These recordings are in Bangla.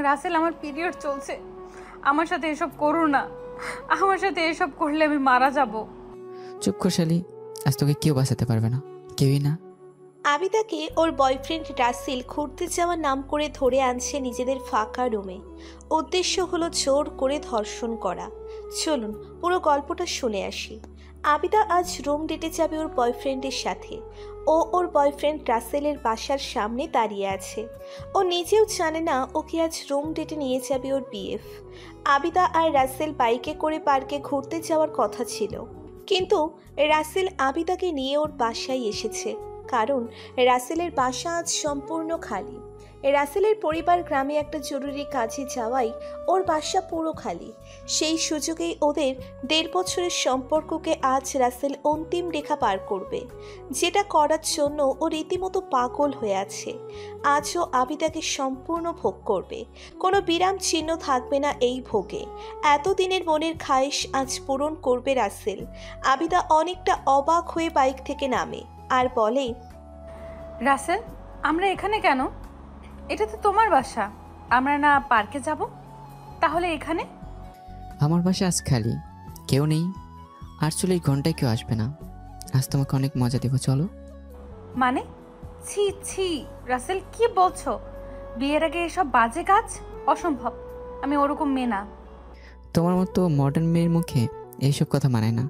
রাসেল, আমার পিরিয়ড চলছে, আমার সাথে এসব করো না। আমার সাথে এসব করলে আমি মারা যাব। চুপ কর শালি, আজ তোকে কেউ বাঁচাতে পারবে না, কেউই না। আবিদাকে ওর বয়ফ্রেন্ড রাসেল ঘুরতে যাওয়ার নাম করে ধরে আনছে নিজেদের ফাঁকা রুমে। উদ্দেশ্য হলো জোর করে ধর্ষণ করা। চলুন পুরো গল্পটা শুনে আসি। আবিদা আজ রুম ডেটে যাবে ওর বয়ফ্রেন্ডের সাথে। ও ওর বয়ফ্রেন্ড রাসেলের বাসার সামনে দাঁড়িয়ে আছে। ও নিজেও জানে না ওকে আজ রুম ডেটে নিয়ে যাবে ওর বিএফ। আবিদা আর রাসেল বাইকে করে পার্কে ঘুরতে যাওয়ার কথা ছিল, কিন্তু রাসেল আবিদাকে নিয়ে ওর বাসায় এসেছে, কারণ রাসেলের বাসা আজ সম্পূর্ণ খালি। রাসেলের পরিবার গ্রামে একটা জরুরি কাজে যাওয়ায় ওর বাসা পুরো খালি। সেই সুযোগেই ওদের 1.5 বছরের সম্পর্ককে আজ রাসেল অন্তিম রেখা পার করবে, যেটা করার জন্য ও রীতিমতো পাগল হয়ে আছে। আজও আবিদাকে সম্পূর্ণ ভোগ করবে, কোনো বিরাম চিহ্ন থাকবে না এই ভোগে। এতদিনের মনের খায়েশ আজ পূরণ করবে রাসেল। আবিদা অনেকটা অবাক হয়ে বাইক থেকে নামে আর বলে, রাসেল, আমরা এখানে কেন? এটা তো তোমার বাসা, আমরা না পার্কে যাব? তাহলে এখানে? আমার বাসা আজ খালি, কেউ নেই। 48 ঘন্টায় কেউ আসবে না। আজ তোমাকে অনেক মজা দেবো, চলো। মানে? ছি ছি রাসেল, কি বলছো? বিয়ের আগে এসব বাজে কাজ অসম্ভব। আমি ওরকম মেয়ে না। তোমার মতো মডার্ন মেয়ের মুখে এইসব কথা মানায় না।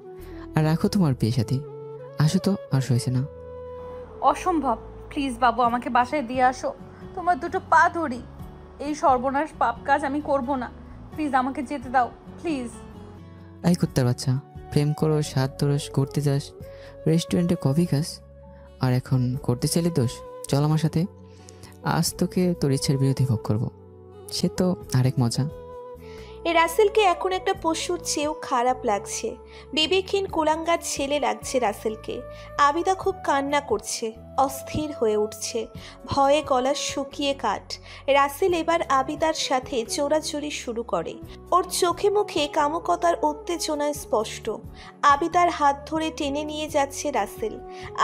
আর রাখো তোমার বিয়ে সাথী, আসো তো, আর হয়েছে না। অসম্ভব। প্লিজ বাবু, আমাকে বাসায় দিয়ে আসো, তোমার দুটো পা ধরি। এই সর্বনাশ পাপ কাজ আমি করব না। প্লিজ আমাকে যেতে দাও, প্লিজ। এই কুত্তার বাচ্চা, প্রেম করো, স্বাদ দোষ, ঘুরতে যাস, রেস্টুরেন্টে কফি খাস, আর এখন করতে চাইলে দোষ। চল আমার সাথে, আজ তোকে তোর ইচ্ছার বিরোধী ভোগ করবো। সে তো আরেক মজা। রাসেলকে এখন একটা পশুর চেয়েও খারাপ লাগছে। বিবেকহীন কুলাঙ্গার ছেলে লাগছে রাসেলকে। আবিদা খুব কান্না করছে, অস্থির হয়ে উঠছে, ভয়ে গলা শুকিয়ে কাঠ। রাসেল এবার আবিদার সাথে চোরাচুরি শুরু করে। ওর চোখে মুখে কামুকতার উত্তেজনায় স্পষ্ট। আবিদার হাত ধরে টেনে নিয়ে যাচ্ছে রাসেল।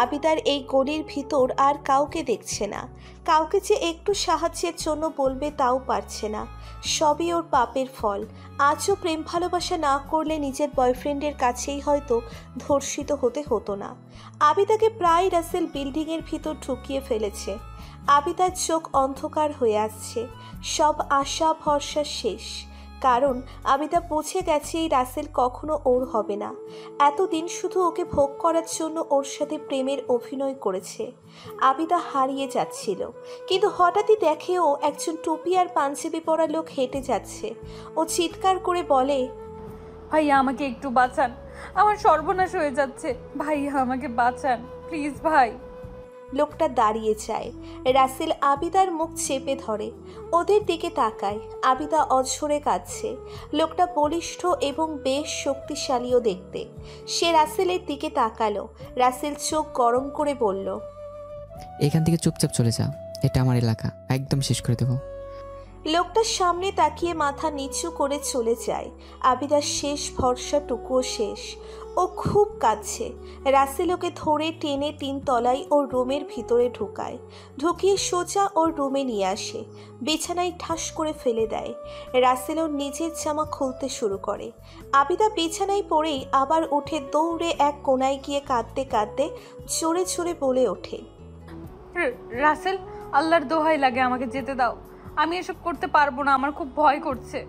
আবিদার এই গলির ভিতর আর কাউকে দেখছে না, কাউকে যে একটু সাহায্যের জন্য বলবে তাও পারছে না। সবই ওর পাপের ফল। আজও প্রেম ভালোবাসা না করলে নিজের বয়ফ্রেন্ডের কাছেই হয়তো ধর্ষিত হতে হতো না। আবিদাকে প্রায় রাসেল বিল্ডিংয়ের ভিতর ঢুকিয়ে ফেলেছে। আবিদার চোখ অন্ধকার হয়ে আসছে, সব আশা ভরসা শেষ। কারণ আবিদা বুঝে গেছে এই রাসেল কখনো ওর হবে না। এতদিন শুধু ওকে ভোগ করার জন্য ওর সাথে প্রেমের অভিনয় করেছে। আবিদা হারিয়ে যাচ্ছিল, কিন্তু হঠাৎই দেখে ও একজন টুপি আর পাঞ্জাবি পরা লোক হেঁটে যাচ্ছে। ও চিৎকার করে বলে, ভাইয়া আমাকে একটু বাঁচান, আমার সর্বনাশ হয়ে যাচ্ছে। ভাইয়া আমাকে বাঁচান প্লিজ ভাই। লোকটা দাঁড়িয়ে যায়। রাসেল আবিদার মুখ চেপে ধরে, ওদের দিকে তাকায়। আবিদা অঝরে কাঁদছে। লোকটা বলিষ্ঠ এবং বেশ শক্তিশালীও দেখতে। সে রাসেলের দিকে তাকালো। রাসেল চোখ গরম করে বলল, এখান থেকে চুপচাপ চলে যা, এটা আমার এলাকা, একদম শেষ করে দেবো। লোকটার সামনে তাকিয়ে মাথা নিচু করে চলে যায়। আবিদার শেষ ভরসাটুকুও শেষ। ও খুব কাঁদছে। রাসেল ওকে ধরে টেনে 3 তলায় ওর রুমের ভিতরে ঢুকায়, ঢুকিয়ে সোজা ওর রুমে নিয়ে আসে, বিছানায় ঠাস করে ফেলে দেয়। রাসেল ওর নিজের জামা খুলতে শুরু করে। আবিদা বিছানায় পড়েই আবার উঠে দৌড়ে এক কোনায় গিয়ে কাঁদতে কাঁদতে জোরে জোরে বলে ওঠে, রাসেল, আল্লাহর দোহাই লাগে, আমাকে যেতে দাও। আমি এসব করতে পারবো না, আমার খুব ভয় করছে।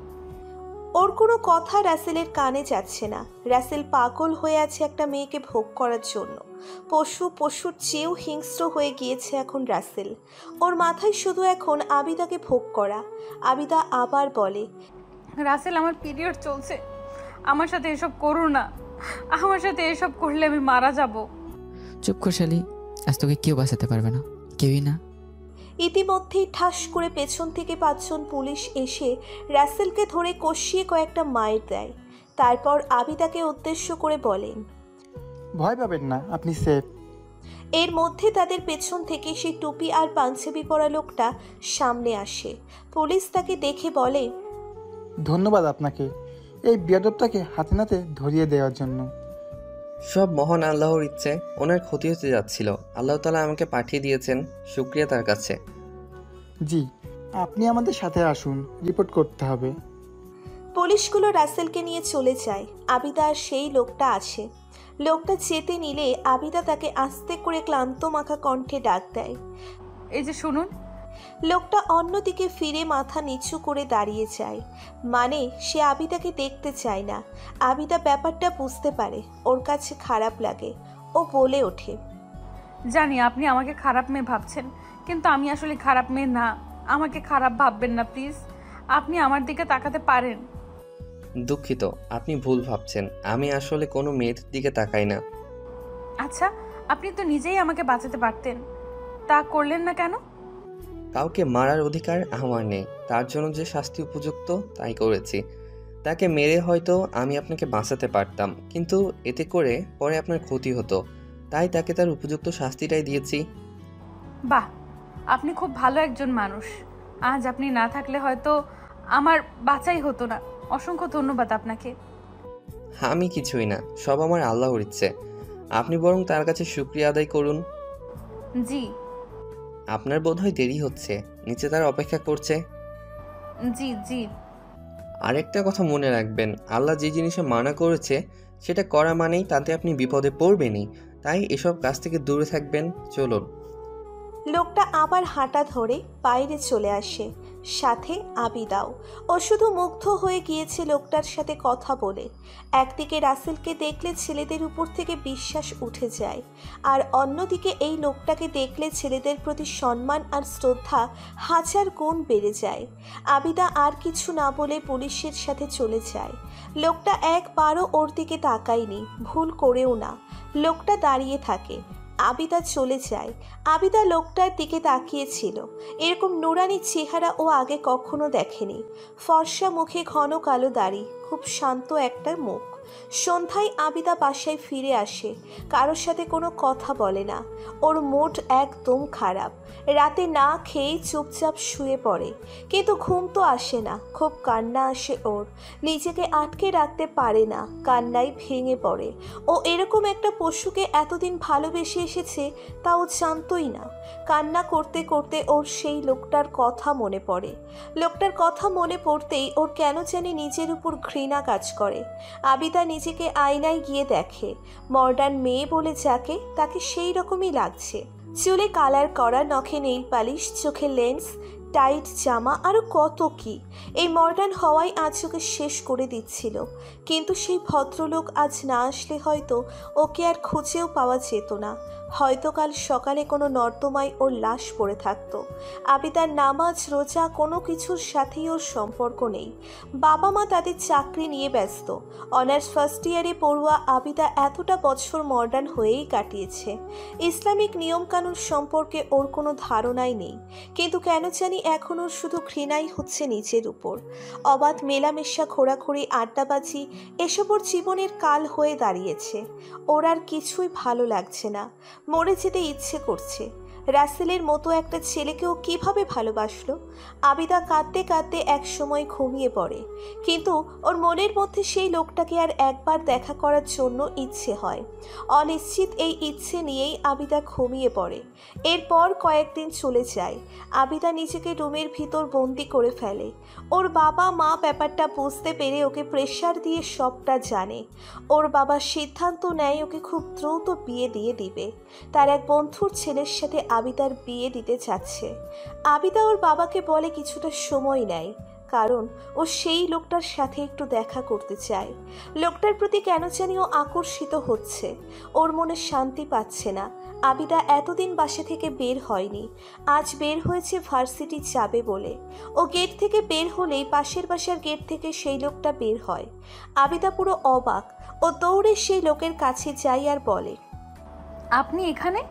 ওর কোনো কথা রাসেলের কানে যাচ্ছে না। রাসেল পাগল হয়ে আছে একটা মেয়েকে ভোগ করার জন্য। পশুর চেয়েও হিংস্র হয়ে গিয়েছে এখন রাসেল। ওর মাথায় শুধু এখন আবিদাকে ভোগ করা। আবিদা আবার বলে, রাসেল, আমার পিরিয়ড চলছে, আমার সাথে এসব করো না। আমার সাথে এসব করলে আমি মারা যাব। চুপ কর শালি, আজ তোকে কেউ বাঁচাতে পারবে না, কেউই না। ইতিমধ্যেই ঠাস করে পেছন থেকে 5 জন পুলিশ এসে রাসেলকে ধরে কষিয়ে কয়েকটা মাইর দেয়। তারপর আবিদাকে উদ্দেশ্য করে বলেন, ভয় পাবেন না, আপনি সেফ। এর মধ্যে তাদের পেছন থেকে সেই টুপি আর পাঞ্জাবি পরা লোকটা সামনে আসে। পুলিশ তাকে দেখে বলে, ধন্যবাদ আপনাকে এই বিয়াদবটাকে হাতে নাতে ধরিয়ে দেওয়ার জন্য। সব মহান আল্লাহর ইচ্ছে, ওনার ক্ষতি হতে যাচ্ছিল, আল্লাহ তাআলা আমাকে পাঠিয়ে দিয়েছেন, শুকরিয়া তার কাছে। জি, আপনি আমাদের সাথে আসুন, রিপোর্ট করতে হবে। পুলিশগুলো রাসেলকে নিয়ে চলে যায়। আবিদা আর সেই লোকটা আছে। লোকটা যেতে নিলে আবিদা তাকে আস্তে করে ক্লান্ত মাখা কণ্ঠে ডাক দেয়। এই যে শুনুন। লোকটা অন্যদিকে ফিরে মাথা নিচু করে দাঁড়িয়ে যায়। মানে সে আবিদাকে দেখতে চায় না। আবিদা ব্যাপারটা বুঝতে পারে, ওর কাছে খারাপ লাগে। ও বলে ওঠে, জানি আপনি আমাকে খারাপ মেয়ে ভাবছেন, কিন্তু আমি আসলে খারাপ মেয়ে না। আমাকে খারাপ ভাববেন না প্লিজ। আপনি আমার দিকে তাকাতে পারেন। দুঃখিত, আপনি ভুল ভাবছেন। আমি আসলে কোনো মেয়ের দিকে তাকাই না। আচ্ছা, আপনি তো নিজেই আমাকে বাঁচাতে পারতেন, তা করলেন না কেন? কাউকে মারার অধিকার আমার নেই, তার জন্য যে শাস্তি উপযুক্ত তাই করেছি। তাকে মেরে হয়তো আমি আপনাকে বাঁচাতে পারতাম, কিন্তু এতে করে পরে আপনার ক্ষতি হতো, তাই তাকে তার উপযুক্ত শাস্তিটাই দিয়েছি। বাহ, আপনি খুব ভালো একজন মানুষ। আজ আপনি না থাকলে হয়তো আমার বাঁচাই হতো না। অসংখ্য ধন্যবাদ আপনাকে। আমি কিছুই না, সব আমার আল্লাহর ইচ্ছে। আপনি বরং তার কাছে শুকরিয়া আদায় করুন। জি আপনার বোধহয় দেরি হচ্ছে, নিচে তার অপেক্ষা করছে। জি জি। আরেকটা কথা মনে রাখবেন, আল্লাহ যে জিনিসে মানা করেছে সেটা করা মানেই তাতে আপনি বিপদে পড়বেনই, তাই এসব কাজ থেকে দূরে থাকবেন। চলুন। লোকটা আবার হাঁটা ধরে বাইরে চলে আসে, সাথে আবিদাও। ও শুধু মুগ্ধ হয়ে গিয়েছে লোকটার সাথে কথা বলে। একদিকে রাসেলকে দেখলে ছেলেদের উপর থেকে বিশ্বাস উঠে যায়, আর অন্যদিকে এই লোকটাকে দেখলে ছেলেদের প্রতি সম্মান আর শ্রদ্ধা 1000 গুণ বেড়ে যায়। আবিদা আর কিছু না বলে পুলিশের সাথে চলে যায়। লোকটা একবারও ওর দিকে তাকায়নি, ভুল করেও না। লোকটা দাঁড়িয়ে থাকে। আবিদা চলে যায়। আবিদা লোকটার দিকে তাকিয়েছিল। এরকম নুরানি চেহারা ও আগে কখনো দেখেনি। ফর্সা মুখে ঘন কালো দাড়ি, খুব শান্ত একটা মুখ। সন্ধ্যায় আবিদা বাসায় ফিরে আসে। কারোর সাথে কোনো কথা বলে না। ওর মুড একদম খারাপ। রাতে না খেয়ে চুপচাপ শুয়ে পড়ে, কিন্তু ঘুম তো আসে না। খুব কান্না আসে ওর, নিজেকে আটকে রাখতে পারে না, কান্নায় ভেঙে পড়ে। ও এরকম একটা পশুকে এতদিন ভালোবেসে এসেছে তাও জানতই না। কান্না করতে করতে ওর সেই লোকটার কথা মনে পড়ে। লোকটার কথা মনে পড়তেই ওর কেন জানি নিজের উপর ঘৃণা কাজ করে। আবিদা নিজেকে আয়নায় গিয়ে দেখে, মডার্ন মেয়ে বলে যাকে তাকে সেই রকমই লাগছে। চুলে কালার করা, নখে নেইল পালিশ, চোখে লেন্স, টাইট জামা, আরও কত কি। এই মডার্ন হওয়াই আজ ওকে শেষ করে দিচ্ছিল। কিন্তু সেই ভদ্রলোক আজ না আসলে হয়তো ওকে আর খুঁজেও পাওয়া যেত না। হয়তো কাল সকালে কোনো নর্দমায় ওর লাশ পড়ে থাকতো। আবিদার নামাজ রোজা কোনো কিছুর সাথেই ওর সম্পর্ক নেই। বাবা মা তাদের চাকরি নিয়ে ব্যস্ত। অনার্স ফার্স্ট ইয়ারে পড়ুয়া আবিদা এতটা বছর মডার্ন হয়েই কাটিয়েছে। ইসলামিক নিয়মকানুন সম্পর্কে ওর কোনো ধারণাই নেই, কিন্তু কেন জানি এখন ওর শুধু ঘৃণাই হচ্ছে নিজের উপর। অবাধ মেলামেশা, ঘোরাঘুরি, আড্ডাবাজি, এসব ওর জীবনের কাল হয়ে দাঁড়িয়েছে। ওর আর কিছুই ভালো লাগছে না, মরে যেতে ইচ্ছে করছে। রাসেলের মতো একটা ছেলেকেও কিভাবে ভালোবাসলো। আবিদা কাঁদতে কাঁদতে এক সময় ঘুমিয়ে পড়ে, কিন্তু ওর মনের মধ্যে সেই লোকটাকে আর একবার দেখা করার জন্য ইচ্ছে হয়। অনিশ্চিত এই ইচ্ছে নিয়েই আবিদা ঘুমিয়ে পড়ে। এরপর কয়েকদিন চলে যায়। আবিদা নিজেকে রুমের ভিতর বন্দি করে ফেলে। ওর বাবা মা ব্যাপারটা বুঝতে পেরে ওকে প্রেশার দিয়ে সবটা জানে। ওর বাবা সিদ্ধান্ত নেয় ওকে খুব দ্রুত বিয়ে দিয়ে দিবে। তার এক বন্ধুর ছেলের সাথে আবিদার বিয়ে দিতে চাচ্ছে। আবিদা ওর বাবাকে বলে কিছুটা সময় নেয়, কারণ ও সেই লোকটার সাথে একটু দেখা করতে চায়। লোকটার প্রতি কেন জানি ও আকর্ষিত হচ্ছে। ওর মনে শান্তি পাচ্ছে না। আবিদা এতদিন বাসা থেকে বের হয়নি, আজ বের হয়েছে ভার্সিটি যাবে বলে। ও গেট থেকে বের হলেই পাশের বাসার গেট থেকে সেই লোকটা বের হয়। আবিদা পুরো অবাক। ও দৌড়ে সেই লোকের কাছে যায় আর বলে, আপনি এখানে?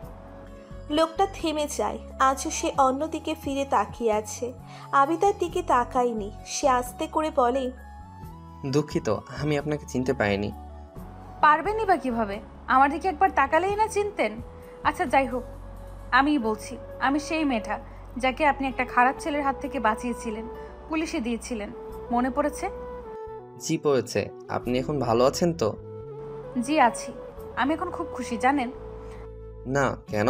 লোকটা থেমে যায়। আজও সে অন্যদিকে ফিরে তাকিয়ে আছে। আবিদার দিকে তাকায়নি। সে আস্তে করে বলে, দুঃখিত, আমি আপনাকে চিনতে পারিনি। পারবেনই বা কিভাবে? আমার দিকে একবার তাকালেই না চিনতেন। আচ্ছা যাই হোক, আমিই বলছি, আমি সেই মেয়েটা যাকে আপনি একটা খারাপ ছেলের হাত থেকে বাঁচিয়েছিলেন, পুলিশে দিয়েছিলেন। মনে পড়েছে? জি পড়েছে। আপনি এখন ভালো আছেন তো? জি আছি। আমি এখন খুব খুশি জানেন। না, কেন?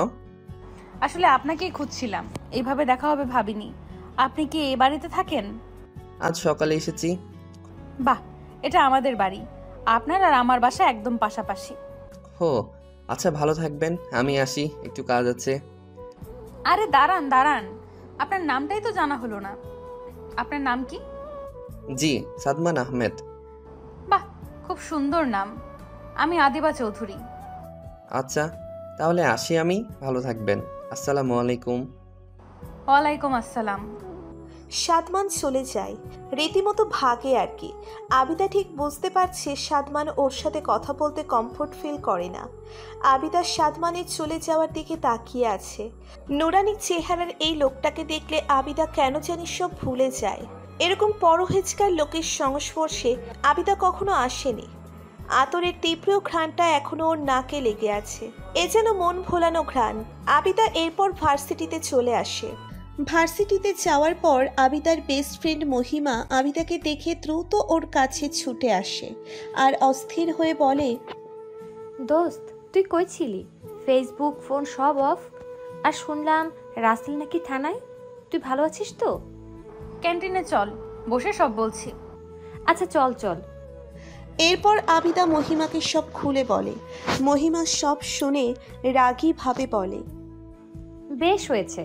আসলে আপনাকেই খুঁজছিলাম, এইভাবে দেখা হবে ভাবিনি। আপনি কি এই বাড়িতে থাকেন? আজ সকালে এসেছি। বাহ, এটা আমাদের বাড়ি। আপনার আর আমার বাসা একদম পাশাপাশি। হো, আচ্ছা ভালো থাকবেন, আমি আসি, একটু কাজ আছে। আরে দাঁড়ান দাঁড়ান, আপনার নামটাই তো জানা হলো না। আপনার নাম কি? জি, সাদমান আহমেদ। বাহ, খুব সুন্দর নাম। আমি আদিবা চৌধুরী। আচ্ছা, তাহলে আসি আমি, ভালো থাকবেন। আসসালামু আলাইকুম। ওয়ালাইকুম আসসালাম। সাদমান চলে যায়, রীতিমতো ভাগে আর কি। আবিদা ঠিক বুঝতে পারছে সাদমান ওর সাথে কথা বলতে কমফোর্ট ফিল করে না। আবিদা সাদমানের চলে যাওয়ার দিকে তাকিয়ে আছে। নুরানি চেহারার এই লোকটাকে দেখলে আবিদা কেন জানি সব ভুলে যায়। এরকম পরহেজগার লোকের সংস্পর্শে আবিদা কখনো আসেনি। আতরের তীব্র ঘ্রাণটা এখনো ওর নাকে লেগে আছে। এ যেন মন ভোলানো ঘ্রাণ। আবিদা এরপর ভার্সিটিতে চলে আসে। ভার্সিটিতে যাওয়ার পর আবিদার বেস্ট ফ্রেন্ড মহিমা আবিদাকে দেখে দ্রুত ওর কাছে ছুটে আসে আর অস্থির হয়ে বলে, দোস্ত, তুই কই ছিলি? ফেসবুক ফোন সব অফ। আর শুনলাম রাসেল নাকি থানায়। তুই ভালো আছিস তো? ক্যান্টিনে চল, বসে সব বলছি। আচ্ছা চল চল। এরপর আবিদা মহিমাকে সব খুলে বলে। মহিমা সব শুনে রাগীভাবে বলে, বেশ হয়েছে,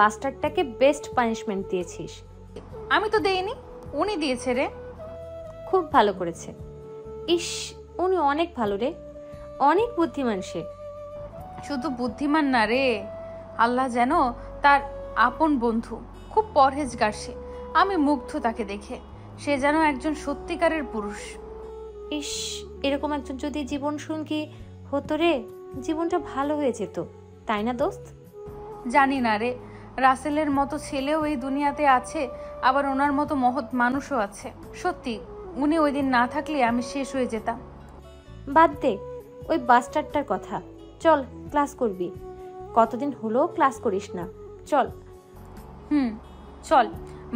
বাস্টারটাকে বেস্ট পানিশমেন্ট দিয়েছিস। আমি তো দেইনি, উনি দিয়েছে রে। খুব ভালো করেছে। ইস, উনি অনেক ভালো রে, অনেক বুদ্ধিমান সে। শুধু বুদ্ধিমান না রে, আল্লাহ যেন তার আপন বন্ধু। খুব পরহেজগার সে। আমি মুগ্ধ তাকে দেখে। সে যেন একজন সত্যিকারের পুরুষ। ইস, এরকম একজন যদি জীবন সঙ্গী হতো রে, জীবনটা ভালো হয়ে যেত, তাই না দোস্ত? জানি না রে, রাসেলের মতো ছেলেও এই দুনিয়াতে আছে, আবার ওনার মতো মহৎ মানুষও আছে। সত্যি, উনি ওই দিন না থাকলে আমি শেষ হয়ে যেতাম। বাদ দে ওই বাস্টারটার কথা, চল ক্লাস করবি। কতদিন হলো ক্লাস করিস না, চল। চল।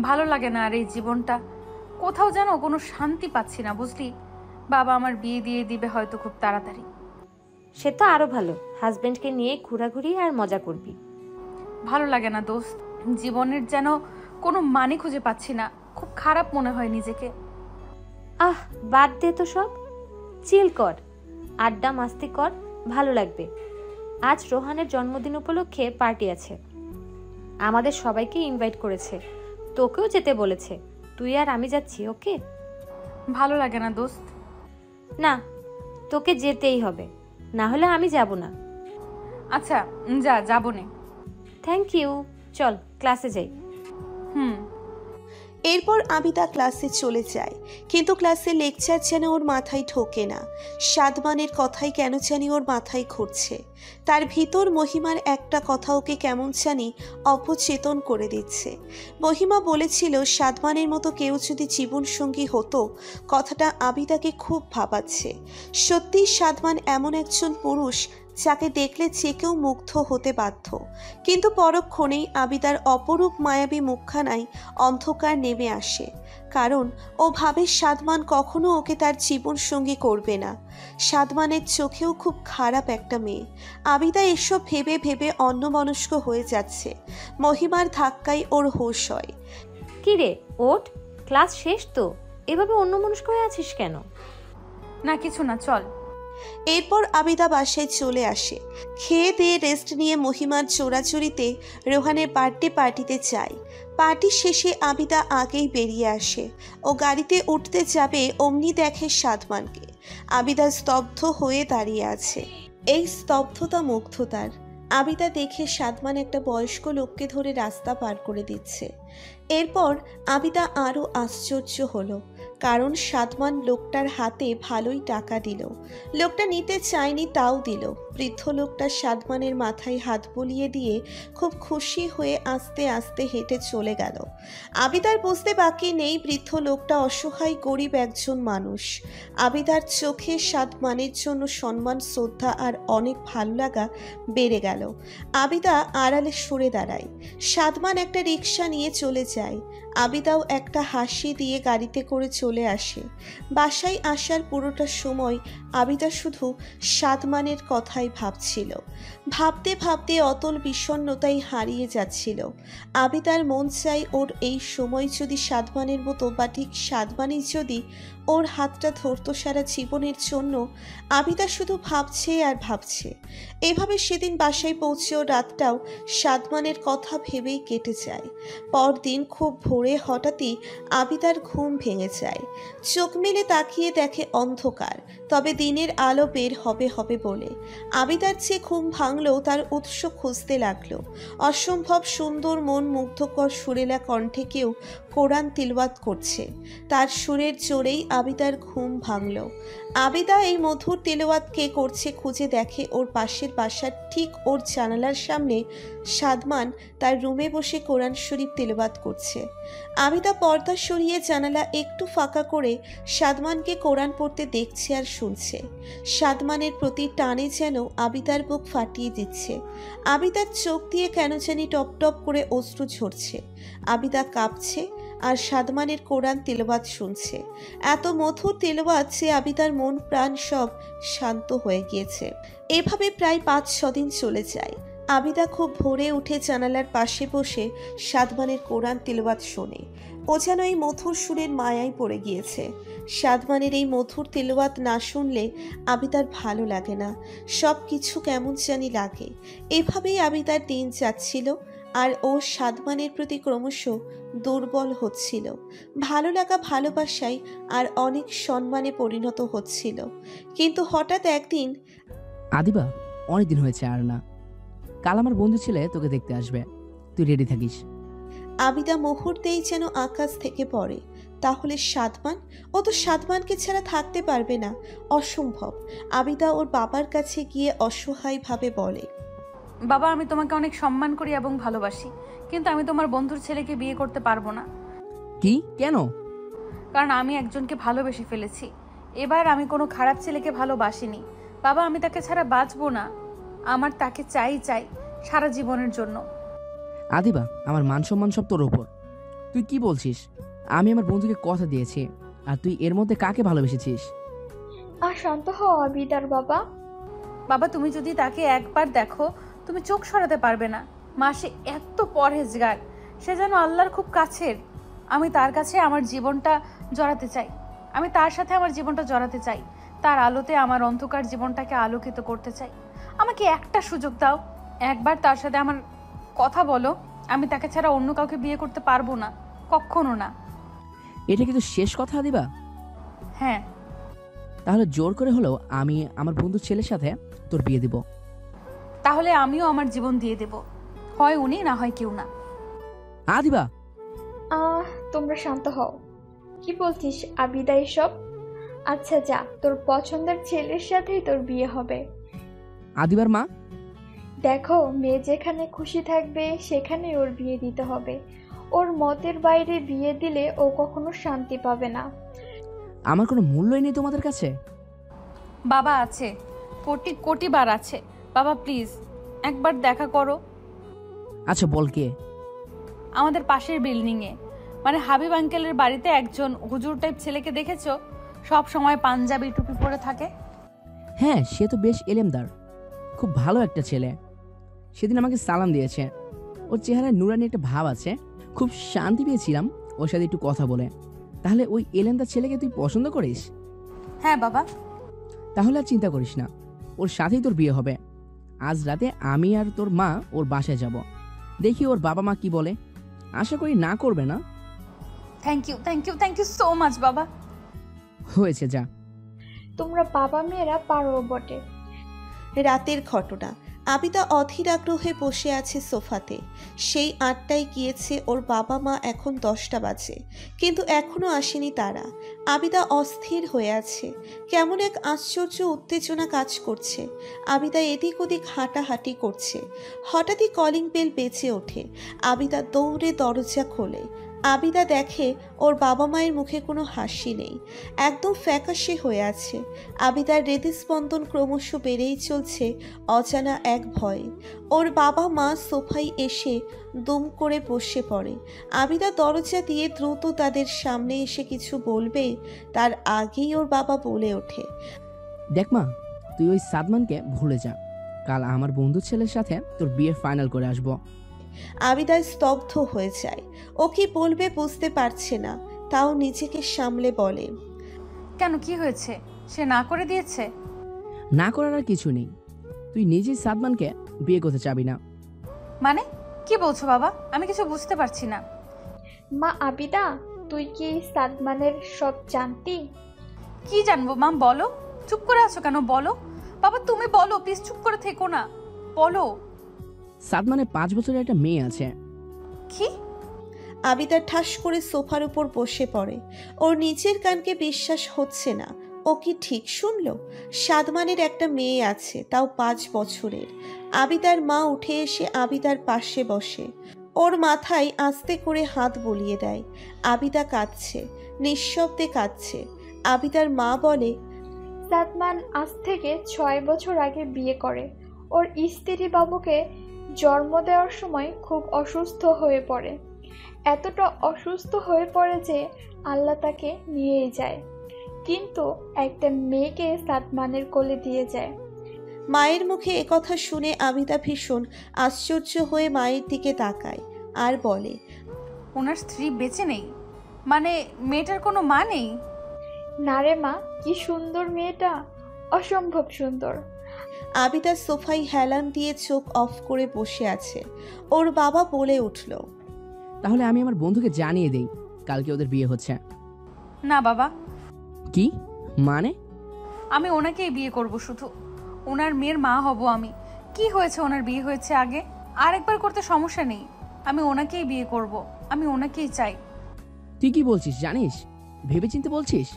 ভালো লাগে না আর এই জীবনটা। কোথাও যেন কোনো শান্তি পাচ্ছি না, বুঝলি? বাবা আমার বিয়ে দিয়ে দিবে হয়তো খুব তাড়াতাড়ি। সে তো আরো ভালো, হাজবেন্ডকে নিয়ে ঘোরাঘুরি আর মজা করবি। ভালো লাগে না দোস্ত, জীবনের যেন কোনো মানে খুঁজে পাচ্ছি না। খুব খারাপ মনে হয় নিজেকে। আহ, বাদ দে তো সব, চিল কর, আড্ডা মাস্তি কর, ভালো লাগবে। আজ রোহানের জন্মদিন উপলক্ষে পার্টি আছে, আমাদের সবাইকে ইনভাইট করেছে, তোকেও যেতে বলেছে। তুই আর আমি যাচ্ছি, ওকে? ভালো লাগে না দোস্ত। না, তোকে যেতেই হবে, না হলে আমি যাব না। আচ্ছা, যাবো নে। থ্যাংক ইউ, চল ক্লাসে যাই। এরপর আবিদা ক্লাসে চলে যায়, কিন্তু ক্লাসে লেকচার যেন ওর মাথায় ঢোকে না। সাদমানের কথাই কেন জানি ওর মাথায় ঘুরছে। তার ভিতর মহিমার একটা কথা ওকে কেমন জানি অপচেতন করে দিচ্ছে। মহিমা বলেছিল সাদমানের মতো কেউ যদি জীবনসঙ্গী হতো, কথাটা আবিদাকে খুব ভাবাচ্ছে। সত্যিই সাদমান এমন একজন পুরুষ যাকে দেখলে যে কেউ মুগ্ধ হতে বাধ্য। কিন্তু পরক্ষণেই আবিদার অপরূপ মায়াবী মুখখানায় অন্ধকার নেমে আসে, কারণ ও ভাবে সাদমান কখনো ওকে তার জীবনসঙ্গী করবে না। সাদমানের চোখেও খুব খারাপ একটা মেয়ে। আবিদা এসব ভেবে ভেবে অন্যমনস্ক হয়ে যাচ্ছে। মহিমার ধাক্কায় ওর হুঁশ হয়। কি রে, ওঠ, ক্লাস শেষ তো, এভাবে অন্যমনস্ক হয়ে আছিস কেন? না কিছু না, চল। এরপর আবিদা বাসায় চলে আসে। খেয়ে দিয়ে রেস্ট নিয়ে মহিমার চোরাচুরিতে রোহানের বার্থডে পার্টিতে যায়। পার্টি শেষে আবিদা আগেই বেরিয়ে আসে। ও গাড়িতে উঠতে যাবে, অমনি দেখে সাদমানকে। আবিদা স্তব্ধ হয়ে দাঁড়িয়ে আছে। এই স্তব্ধতা মুগ্ধতার। আবিদা দেখে সাদমান একটা বয়স্ক লোককে ধরে রাস্তা পার করে দিচ্ছে। এরপর আবিদা আরও আশ্চর্য হলো, কারণ সাদমান লোকটার হাতে ভালোই টাকা দিল। লোকটা নিতে চায়নি, তাও দিল। বৃদ্ধ লোকটা সাদমানের মাথায় হাত বুলিয়ে দিয়ে খুব খুশি হয়ে আস্তে আস্তে হেঁটে চলে গেল। আবিদার বুঝতে বাকি নেই বৃদ্ধ লোকটা অসহায় গরিব একজন মানুষ। আবিদার চোখে সাদমানের জন্য সম্মান, শ্রদ্ধা আর অনেক ভালো লাগা বেড়ে গেল। আবিদা আড়ালে সরে দাঁড়ায়। সাদমান একটা রিক্সা নিয়ে চলে যায়। আবিদাও একটা হাসি দিয়ে গাড়িতে করে চলে আসে। বাসায় আসার পুরোটা সময় আবিদা শুধু সাদমানের কথাই কথাই ভাবছিল। ভাবতে ভাবতে অতল বিষণ্ণতাই হারিয়ে যাচ্ছিল। আবিদার মন চাই ওর এই সময় যদি সাদমানের মতো বা ঠিক সাদমানই যদি ওর হাতটা ধরতো সারা জীবনের জন্য। আবিদা শুধু ভাবছে আর ভাবছে। এভাবে সেদিন বাসায় পৌঁছেও রাতটাও সাদমানের কথা ভেবেই কেটে যায়। পরদিন খুব ভোরে হঠাৎই আবিদার ঘুম ভেঙে যায়। চোখ মেলে তাকিয়ে দেখে অন্ধকার, তবে দিনের আলো বের হবে হবে বলে। আবিদার যে ঘুম ভাঙলেও তার উৎস খুঁজতে লাগলো। অসম্ভব সুন্দর মন মুগ্ধকর সুরেলা কণ্ঠে কেউ কোরআন তিলওয়াত করছে। তার সুরের জোরেই আবিদার ঘুম ভাঙল। আবিদা এই মধুর তিলওয়াত কে করছে খুঁজে দেখে ওর পাশের বাসার ঠিক ওর জানালার সামনে সাদমান তার রুমে বসে কোরআন শরীফ তিলওয়াত করছে। আবিদা পর্দা সরিয়ে জানালা একটু ফাঁকা করে সাদমানকে কোরআন পড়তে দেখছে আর শুনছে। সাদমানের প্রতি টানে যেন আবিদার বুক ফাটিয়ে দিচ্ছে। আবিদার চোখ দিয়ে কেন জানি টপ টপ করে অশ্রু ঝরছে। আবিদা কাঁপছে আর সাদমানের কোরআন তিলওয়াত শুনছে। এত মধুর তিলওয়াত যে আবিদার মন প্রাণ সব শান্ত হয়ে গিয়েছে। এভাবে প্রায় 5-6 দিন চলে যায়। আবিদা খুব ভোরে উঠে জানালার পাশে বসে সাদমানের কোরআন তিলওয়াত শোনে। ও যেন এই মধুর সুরের মায়ায় পড়ে গিয়েছে। সাদমানের এই মধুর তিলওয়াত না শুনলে আবিদার ভালো লাগে না, সব কিছু কেমন জানি লাগে। এভাবেই আবিদার দিন যাচ্ছিল আর ও সাদমানের প্রতি ক্রমশ দুর্বল হচ্ছিল। ভালো লাগা ভালোবাসায় আর অনেক সম্মানে পরিণত হচ্ছিল। কিন্তু হঠাৎ একদিন, আদিবা, অনেকদিন হয়েছে আর না, কাল আমার বন্ধু ছেলে তোকে দেখতে আসবে, তুই রেডি থাকিস। আবিদা মুহূর্তেই যেন আকাশ থেকে পড়ে। তাহলে সাদমান? ও তো সাদমানকে ছাড়া থাকতে পারবে না, অসম্ভব। আবিদা ওর বাবার কাছে গিয়ে অসহায়ভাবে বলে, বাবা, আমি তোমাকে অনেক সম্মান করি এবং ভালোবাসি, কিন্তু আমি তোমার বন্ধুর ছেলেকে বিয়ে করতে পারবো না। কি? কেন? কারণ আমি একজনকে ভালোবেসে ফেলেছি। এবার আমি কোনো খারাপ ছেলেকে ভালোবাসিনি। বাবা, আমি তাকে ছাড়া বাঁচবো না। আমার তাকে চাই সারা জীবনের জন্য। আদিবা, আমার মান সম্মান সব তোর ওপর। তুই কি বলছিস? আমি আমার বন্ধুকে কথা দিয়েছি, আর তুই এর মধ্যে কাকে ভালোবেসেছিস? শান্ত হও আবিদার বাবা। বাবা, তুমি যদি তাকে একবার দেখো তুমি চোখ সরাতে পারবে না। মাসে এত পরহেজগার, সে যেন আল্লাহর খুব কাছের। আমি তার কাছে আমার জীবনটা জড়াতে চাই। আমি তার সাথে আমার জীবনটা জড়াতে চাই। তার আলোতে আমার অন্ধকার জীবনটাকে আলোকিত করতে চাই। আমাকে একটা সুযোগ দাও, একবার তার সাথে আমার কথা বলো। আমি তাকে ছাড়া অন্য কাউকে বিয়ে করতে পারবো না, কখনো না। এটা কিন্তু শেষ কথা আদিবা? হ্যাঁ। তাহলে জোর করে হলেও আমি আমার বন্ধুর ছেলের সাথে তোর বিয়ে দিব। তাহলে আমিও আমার জীবন দিয়ে দেব, হয় উনি না হয় কেউ না। আদিবা, তোমরা শান্ত হও। কি বলছিস আবিদা এসব? আচ্ছা যা, তোর পছন্দের ছেলের সাথেই তোর বিয়ে হবে। আদিবার মা, দেখো, মেয়ে যেখানে খুশি থাকবে সেখানে ওর বিয়ে দিতে হবে। ওর মতের বাইরে বিয়ে দিলে ও কখনো শান্তি পাবে না। আমার কোনো মূল্যই নেই তোমাদের কাছে? বাবা আছে, কোটি কোটি বার আছে। বাবা প্লিজ একবার দেখা করো। আচ্ছা বল, কে? আমাদের পাশের বিল্ডিংয়ে, মানে হাবিব আঙ্কেলের বাড়িতে একজন হুজুর টাইপ ছেলেকে দেখেছো? সব সময় পাঞ্জাবি টুপি পরে থাকে। হ্যাঁ, সে তো বেশ এলেমদার, খুব ভালো একটা ছেলে। সেদিন আমাকে সালাম দিয়েছে। ওর চেহারায় নুরানি একটা ভাব আছে, খুব শান্তি পেয়েছিলাম ওর সাথে একটু কথা বলে। তাহলে ওই এলেমদার ছেলেকে তুই পছন্দ করিস? হ্যাঁ বাবা। তাহলে আর চিন্তা করিস না, ওর সাথেই তোর বিয়ে হবে। আজ রাতে আমি আর তোর মা ওর বাসায় যাব, দেখি ওর বাবা মা কি বলে। আশা করি না করবে না। Thank you thank you thank you so much বাবা। হয়েছে, যা। তোমরা বাবা মেয়েরা পারো বটে। রাতের ঘটনা। আবিদা অধীর আগ্রহে বসে আছে সোফাতে। সেই 8টায় গিয়েছে, ওর বাবা মা এখন 10টা বাজে, কিন্তু এখনো আসেনি তারা। আবিদা অস্থির হয়ে আছে, কেমন এক আশ্চর্য উত্তেজনা কাজ করছে। আবিদা এদিক ওদিক হাঁটাহাঁটি করছে। হঠাৎই কলিং বেল বেজে ওঠে। আবিদা দৌড়ে দরজা খোলে। আবিদা দেখে ওর বাবা মায়ের মুখে কোনো হাসি নেই, একদম ফ্যাকাশে হয়ে আছে। আবিদার হৃদস্পন্দন ক্রমশ বেড়েই চলছে অজানা এক ভয়ে। ওর বাবা মা সোফায় এসে দুম করে বসে পড়ে। আবিদা দরজা দিয়ে দ্রুত তাদের সামনে এসে কিছু বলবে, তার আগেই ওর বাবা বলে ওঠে, দেখ মা, তুই ওই সাদমানকে ভুলে যা। কাল আমার বন্ধুর ছেলের সাথে তোর বিয়ে ফাইনাল করে আসবো। আবিদা স্তব্ধ হয়ে যায়। ও কি বলবে বুঝতে পারছে না, তাও নিজেকে সামলে বলে, কেন, কি হয়েছে? সে না করে দিয়েছে? না করার আর কিছু নেই, তুই নিজেই সাদমানকে বিয়ে করতে চাবি না। মানে কি বলছো বাবা? আমি কিছু বুঝতে পারছি না। মা আবিদা, তুই কি সাদমানের সব জানতি? কি জানবো মা, বলো। চুপ করে আছো কেন, বলো। বাবা তুমি বলো, প্লিজ চুপ করে থেকো না, বলো। সাদমানের 5 বছরের একটা মেয়ে আছে। কি? আবিদা ঠাস করে সোফার উপর বসে পড়ে। ওর নিজের কানকে বিশ্বাস হচ্ছে না। ও কি ঠিক শুনল? সাদমানের একটা মেয়ে আছে, তাও 5 বছরের। আবিদার মা উঠে এসে আবিদার পাশে বসে, ওর মাথায় আস্তে করে হাত বুলিয়ে দেয়। আবিদা কাঁদছে, নিঃশব্দে কাঁদছে। আবিদার মা বলে, সাদমান আজ থেকে 6 বছর আগে বিয়ে করে। ওর স্ত্রী বাবুকে জন্ম দেওয়ার সময় খুব অসুস্থ হয়ে পড়ে। এতটা অসুস্থ হয়ে পড়ে যে আল্লাহ তাকে নিয়েই যায়, কিন্তু একটা মেয়েকে সাদমানের কোলে দিয়ে যায়। মায়ের মুখে একথা শুনে আবিদা ভীষণ আশ্চর্য হয়ে মায়ের দিকে তাকায় আর বলে, ওনার স্ত্রী বেঁচে নেই? মানে মেয়েটার কোনো মা নেই? না রে মা, কি সুন্দর মেয়েটা, অসম্ভব সুন্দর। আবিদা সোফায় হেলান দিয়ে চোখ অফ করে বসে আছে। ওর বাবা বলে উঠল, তাহলে আমি আমার বন্ধুকে জানিয়ে দেই কালকে ওদের বিয়ে হচ্ছে। না বাবা, কি মানে? আমি ওনাকেই বিয়ে করব, শুধু ওনার মেয়ের মা হব আমি। কি হয়েছে, ওনার বিয়ে হয়েছে আগে, আরেকবার করতে সমস্যা নেই। আমি ওনাকেই বিয়ে করব, আমি ওনাকেই চাই। তুই কি বলছিস জানিস? ভেবেচিন্তে বলছিস?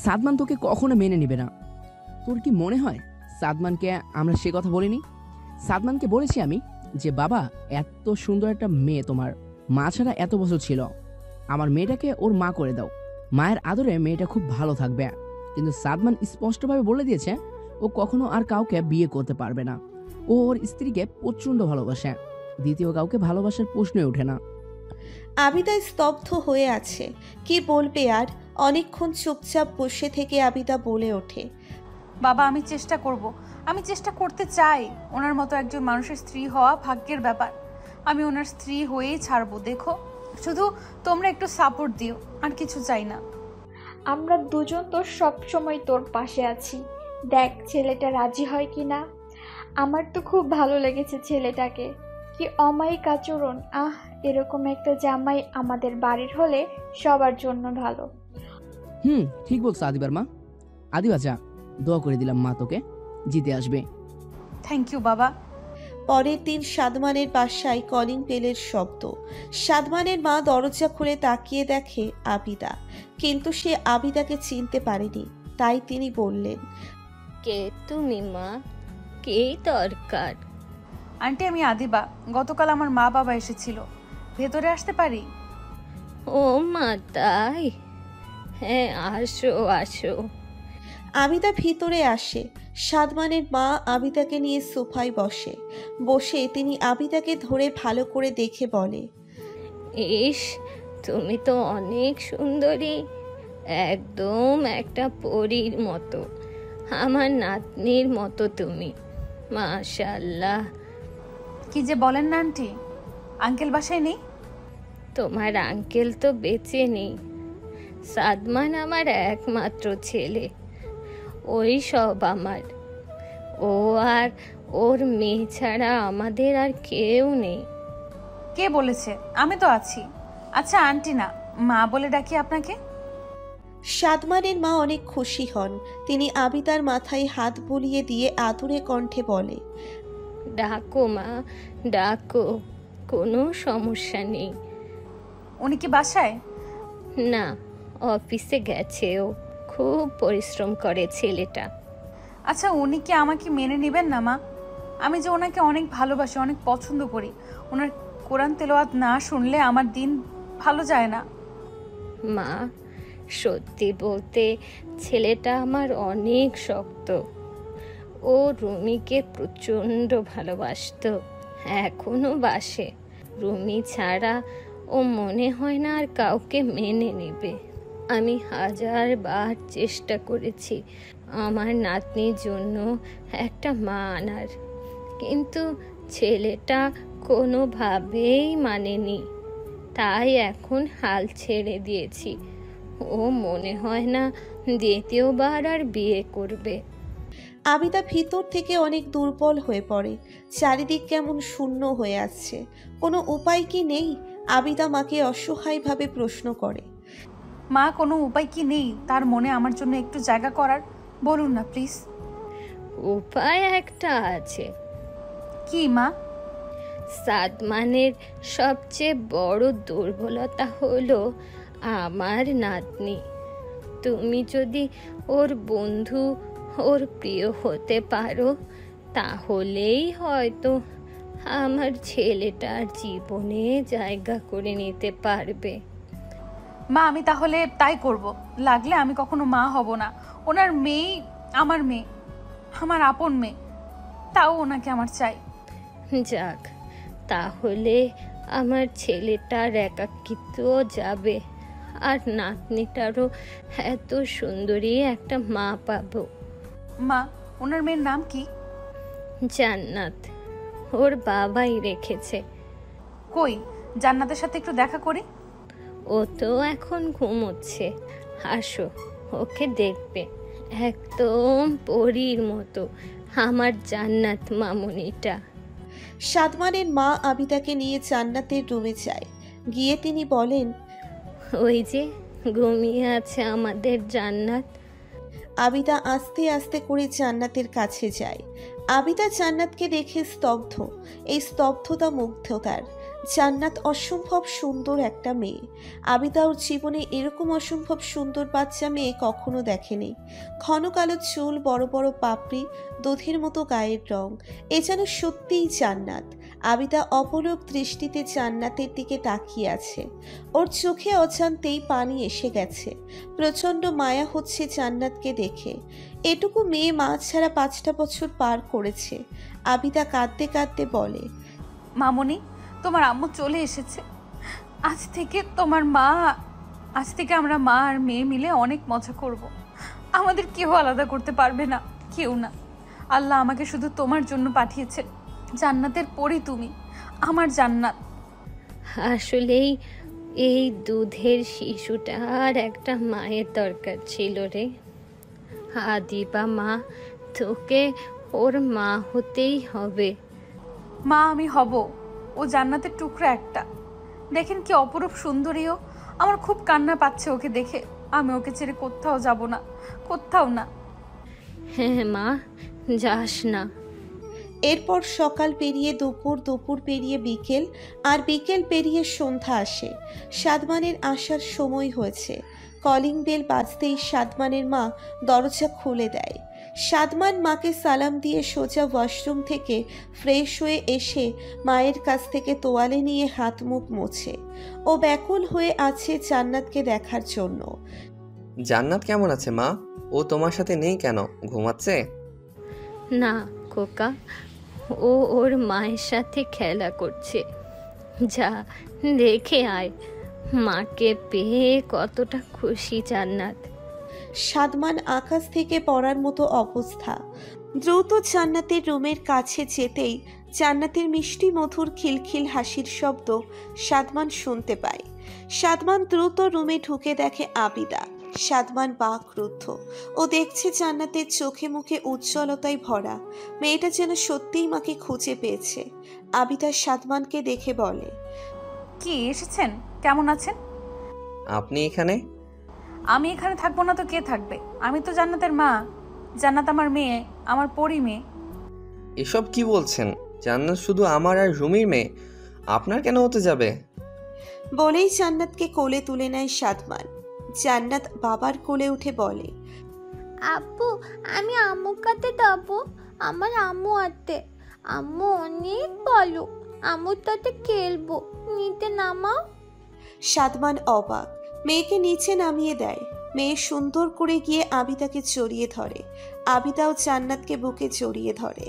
সাদমান তোকে কখনো মেনে নেবে না। তোর কি মনে হয় সাদমানকে আমরা সে কথা বলিনি? সাদমানকে বলেছি আমি যে বাবা, এত সুন্দর একটা মেয়ে তোমার মা ছাড়া এত বছর ছিল, আমার মেয়েটাকে ওর মা করে দাও, মায়ের আদরে মেয়েটা খুব ভালো থাকবে। কিন্তু সাদমান স্পষ্টভাবে বলে দিয়েছে ও কখনো আর কাউকে বিয়ে করতে পারবে না। ও ওর স্ত্রীকে প্রচণ্ড ভালোবাসে, দ্বিতীয় কাউকে ভালোবাসার প্রশ্নই ওঠে না। আবিদা স্তব্ধ হয়ে আছে, কি বলবে আর। অনেকক্ষণ চুপচাপ বসে থেকে আবিদা বলে ওঠে, বাবা আমি চেষ্টা করব, আমি চেষ্টা করতে চাই। ওনার মতো একজন মানুষের স্ত্রী হওয়া ভাগ্যের ব্যাপার। আমি ওনার স্ত্রী হয়েই ছাড়বো, দেখো। শুধু তোমরা একটু সাপোর্ট দিও, আর কিছু চাই না। আমরা দুজন তো সব সময় তোর পাশে আছি। দেখ ছেলেটা রাজি হয় কি না। আমার তো খুব ভালো লেগেছে ছেলেটাকে, কি অমায়িক আচরণ। এরকম একটা জামাই আমাদের বাড়ির হলে সবার জন্য ভালো। ঠিক বলছো আদিবার মা। আদিবা যা, দোয়া করে দিলাম মা তোকে জিতে আসবে। থ্যাংক ইউ বাবা। পরের দিন সাদমানের বাসায় কলিং বেলের শব্দ। সাদমানের মা দরজা খুলে তাকিয়ে দেখে আবিদা, কিন্তু সে আবিদাকে চিনতে পারেনি। তাই তিনি বললেন, কে তুমি মা, কে দরকার? আন্টি আমি আদিবা, গতকাল আমার মা বাবা এসেছিল, ভেতরে আসতে পারি? ও মা তাই? হ্যাঁ আসো আসো। আবিদা ভিতরে আসে। সাদমানের মা আবিদাকে নিয়ে সোফায় বসে। বসে তিনি আবিদাকে ধরে ভালো করে দেখে বলে, ইস, তুমি তো অনেক সুন্দরী, একদম একটা পরীর মতো, আমার নাতনির মতো তুমি, মাশাআল্লাহ। কি যে বলেন না আন্টি, আঙ্কেল বাসায় নেই? তোমার আঙ্কেল তো বেঁচে নেই, সাদমান আমার একমাত্র ছেলে, ওই সব আমার। ও আর ওর মেয়ে ছাড়া আমাদের আর কেউ নেই। কে বলেছে? আমি তো আছি। আচ্ছা আন্টি না, মা বলে ডাকি আপনাকে। সাদমানের মা অনেক খুশি হন। তিনি আবিদার মাথায় হাত বুলিয়ে দিয়ে আদুরে কণ্ঠে বলে, ডাকো মা, ডাকো, কোনো সমস্যা নেই। উনি কি বাসায়? না, অফিসে গেছে, ও খুব পরিশ্রম করে ছেলেটা। আচ্ছা উনি কি আমাকে মেনে নেবেন না মা? আমি যে ওনাকে অনেক ভালোবাসি, অনেক পছন্দ করি। ওনার কোরআন তেলাওয়াত না শুনলে আমার দিন ভালো যায় না। মা, সত্যি বলতে ছেলেটা আমার অনেক শক্ত। ও রুমিকে প্রচণ্ড ভালোবাসতো, এখনো বাসে। রুমি ছাড়া ও মনে হয় না আর কাউকে মেনে নেবে। আমি 1000বার চেষ্টা করেছি আমার নাতনির জন্য একটা মা আনার, কিন্তু ছেলেটা কোনোভাবেই মানেনি, তাই এখন হাল ছেড়ে দিয়েছি। ও মনে হয় না দ্বিতীয়বার আর বিয়ে করবে। আবিদা ভিতর থেকে অনেক দুর্বল হয়ে পড়ে। চারিদিক কেমন শূন্য হয়ে আসছে। কোনো উপায় কি নেই? আবিদা মাকে অসহায়ভাবে প্রশ্ন করে। মা, কোনো উপায় কি নেই তার মনে আমার জন্য একটু জায়গা করার? বলুন না প্লিজ। উপায় একটা আছে। কি মা? সাদমানের সবচেয়ে বড় দুর্বলতা হলো আমার নাতনি। তুমি যদি ওর বন্ধু, ওর প্রিয় হতে পারো, তাহলেই হয়তো আমার ছেলেটার জীবনে জায়গা করে নিতে পারবে। মা, আমি তাহলে তাই করব। লাগলে আমি কখনো মা হব না। ওনার মেয়েই আমার মেয়ে, আমার আপন মেয়ে, তাও ওনাকে আমার চাই। যাক, তাহলে আমার ছেলেটার একাকিত্ব যাবে, আর নাতনিটারও এত সুন্দরী একটা মা পাবো। মা, ওনার মেয়ের নাম কি? জান্নাত, ওর বাবাই রেখেছে। কই, জান্নাতের সাথে একটু দেখা করি। ও তো এখন ঘুমোচ্ছে, আসো ওকে দেখবে। একদম পরীর মতো আমার জান্নাত মামুনিটা। সাদমানের মা আবিদাকে নিয়ে জান্নাতের রুমে যায়। গিয়ে তিনি বলেন, ওই যে ঘুমিয়ে আছে আমাদের জান্নাত। আবিদা আস্তে আস্তে করে জান্নাতের কাছে যায়। আবিদা জান্নাতকে দেখে স্তব্ধ। এই স্তব্ধতা মুগ্ধতার। জান্নাত অসম্ভব সুন্দর একটা মেয়ে। আবিদা ওর জীবনে এরকম অসম্ভব সুন্দর বাচ্চা মেয়ে কখনো দেখেনি। ঘন কালো চুল, বড় বড় পাপড়ি, দুধের মতো গায়ের রং, এ যেন সত্যিই জান্নাত। আবিদা অপলক দৃষ্টিতে জান্নাতের দিকে তাকিয়ে আছে। ওর চোখে অজান্তেই পানি এসে গেছে। প্রচণ্ড মায়া হচ্ছে জান্নাতকে দেখে। এটুকু মেয়ে মা ছাড়া 5টা বছর পার করেছে। আবিদা কাঁদতে কাঁদতে বলে, মামুনি, তোমার আম্মু চলে এসেছে। আজ থেকে আমরা মা আর মেয়ে মিলে অনেক মজা করব। আমাদের কেউ আলাদা করতে পারবে না, কেউ না। আল্লাহ আমাকে শুধু তোমার জন্য পাঠিয়েছেন। জান্নাতের পরি তুমি, আমার জান্নাত। আসলেই এই দুধের শিশুটার একটা মায়ের দরকার ছিল রে। আদিবা মা, তোকে ওর মা হতেই হবে। মা, আমি হব। ও জান্নাতের টুকরা একটা। দেখেন কি অপরূপ সুন্দরীও। আমার খুব কান্না পাচ্ছে ওকে দেখে। আমি ওকে ছেড়ে কোথাও যাব না, কোথাও না। হ্যাঁ মা, যাস না। এরপর সকাল পেরিয়ে দুপুর, দুপুর পেরিয়ে বিকেল, আর বিকেল পেরিয়ে সন্ধ্যা আসে। সাদমানের আসার সময় হয়েছে। কলিং বেল বাজতেই সাদমানের মা দরজা খুলে দেয়। সাদমান মাকে সালাম দিয়ে সোজা ওয়াশরুম থেকে ফ্রেশ হয়ে এসে মায়ের কাছ থেকে তোয়ালে নিয়ে হাত মুখ মোছে। ও ব্যাকুল হয়ে আছে জান্নাতকে দেখার জন্য। জান্নাত কেমন আছে মা? ও তোমার সাথে নেই কেন? ঘুমাচ্ছে? না খোকা, ও ওর মায়ের সাথে খেলা করছে। যা দেখে আয়, মাকে পেয়ে কতটা খুশি জান্নাত। সাদমান আকাশ থেকে পড়ার মতো অবস্থা। দ্রুত জান্নাতের রুমের কাছে যেতেই জান্নাতের মিষ্টি মধুর খিলখিল হাসির শব্দ সাদমান শুনতে পায়। সাদমান দ্রুত রুমে ঢুকে দেখে আবিদা। সাদমান বাকরুদ্ধ। ও দেখছে জান্নাতের চোখে মুখে উজ্জ্বলতায় ভরা। মেয়েটা যেন সত্যিই মাকে খুঁজে পেয়েছে। আবিদা সাদমানকে দেখে বলে, কি এসেছেন? কেমন আছেন? আপনি এখানে? আমি এখানে থাকবো না তো কে থাকবে? আমি তো জান্নাতের মা। জান্নাত আমার মেয়ে, আমার পরি মেয়ে। এসব কি বলছেন? জান্নাত শুধু আমার আর রুমির মেয়ে, আপনার কেন হতে যাবে? বলেই জান্নাতকে কোলে তুলে নেয় সাদমান। জান্নাত বাবার কোলে উঠে বলে, আব্বু, আমি আম্মুর কাছে যাবো। আমার আম্মু আছে। আম্মু অনেক ভালো। আম্মুর সাথে খেলবো। নিতে নামাও। সাদমান অবাক। মেয়েকে নিচে নামিয়ে দেয়। মেয়ে সুন্দর করে গিয়ে আবিদাকে জড়িয়ে ধরে। আবিদাও জান্নাতকে বুকে জড়িয়ে ধরে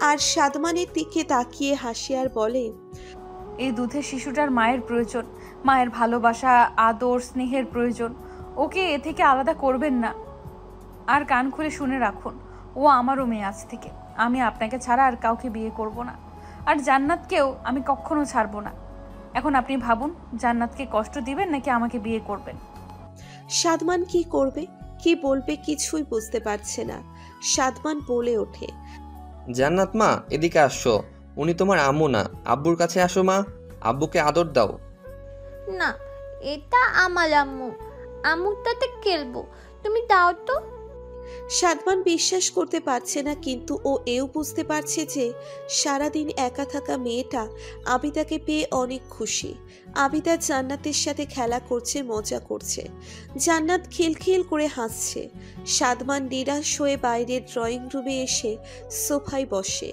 আর সাদমানের দিকে তাকিয়ে হাসি আর বলে, এই দুধের শিশুটার মায়ের প্রয়োজন, মায়ের ভালোবাসা, আদর, স্নেহের প্রয়োজন। ওকে এ থেকে আলাদা করবেন না। আর কান খুলে শুনে রাখুন, ও আমারও মেয়ে আজ থেকে। আমি আপনাকে ছাড়া আর কাউকে বিয়ে করব না, আর জান্নাতকেও আমি কখনো ছাড়বো না। এখন আপনি ভাবুন, জান্নাতকে কষ্ট দিবেন নাকি আমাকে বিয়ে করবেন? সাদমান কি করবে, কি বলবে কিছুই বুঝতে পারছে না। সাদমান বলে ওঠে, জান্নাত মা, এদিকে আসো। উনি তোমার আম্মু না, আব্বুর কাছে আসো মা, আব্বুকে আদর দাও। না, এটা আমার আম্মু, আম্মুর সাথে খেলবো, তুমি দাও তো। সাদমান বিশ্বাস করতে পারছে না, কিন্তু ও এও বুঝতে পারছে যে সারাদিন একা থাকা মেয়েটা আবিদাকে পেয়ে অনেক খুশি। আবিদা জান্নাতের সাথে খেলা করছে, মজা করছে। জান্নাত খিলখিল করে হাসছে। সাদমান নিরাশ হয়ে বাইরের ড্রয়িং রুমে এসে সোফায় বসে।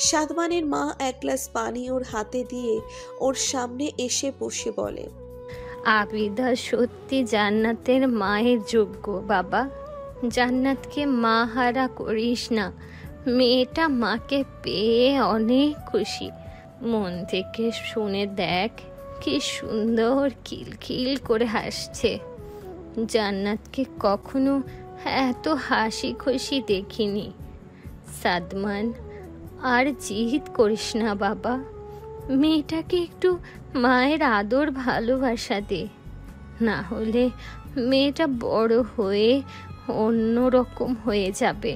সাদমানের মা এক গ্লাস পানি ওর হাতে দিয়ে ওর সামনে এসে বসে বলে, আবিদা সত্যি জান্নাতের মায়ের যোগ্য বাবা। জান্নাতকে মা হারা করিস না, মেয়েটা মাকে পেয়ে অনেক খুশি। মন থেকে শুনে দেখ, কি সুন্দর খিলখিল করে হাসছে। জান্নাতকে কখনো এত হাসি খুশি দেখিনি। সাদমান, আর জিদ করিস না বাবা, মেয়েটাকে একটু মায়ের আদর ভালোবাসা দে, না হলে মেয়েটা বড় হয়ে অন্যরকম হয়ে যাবে।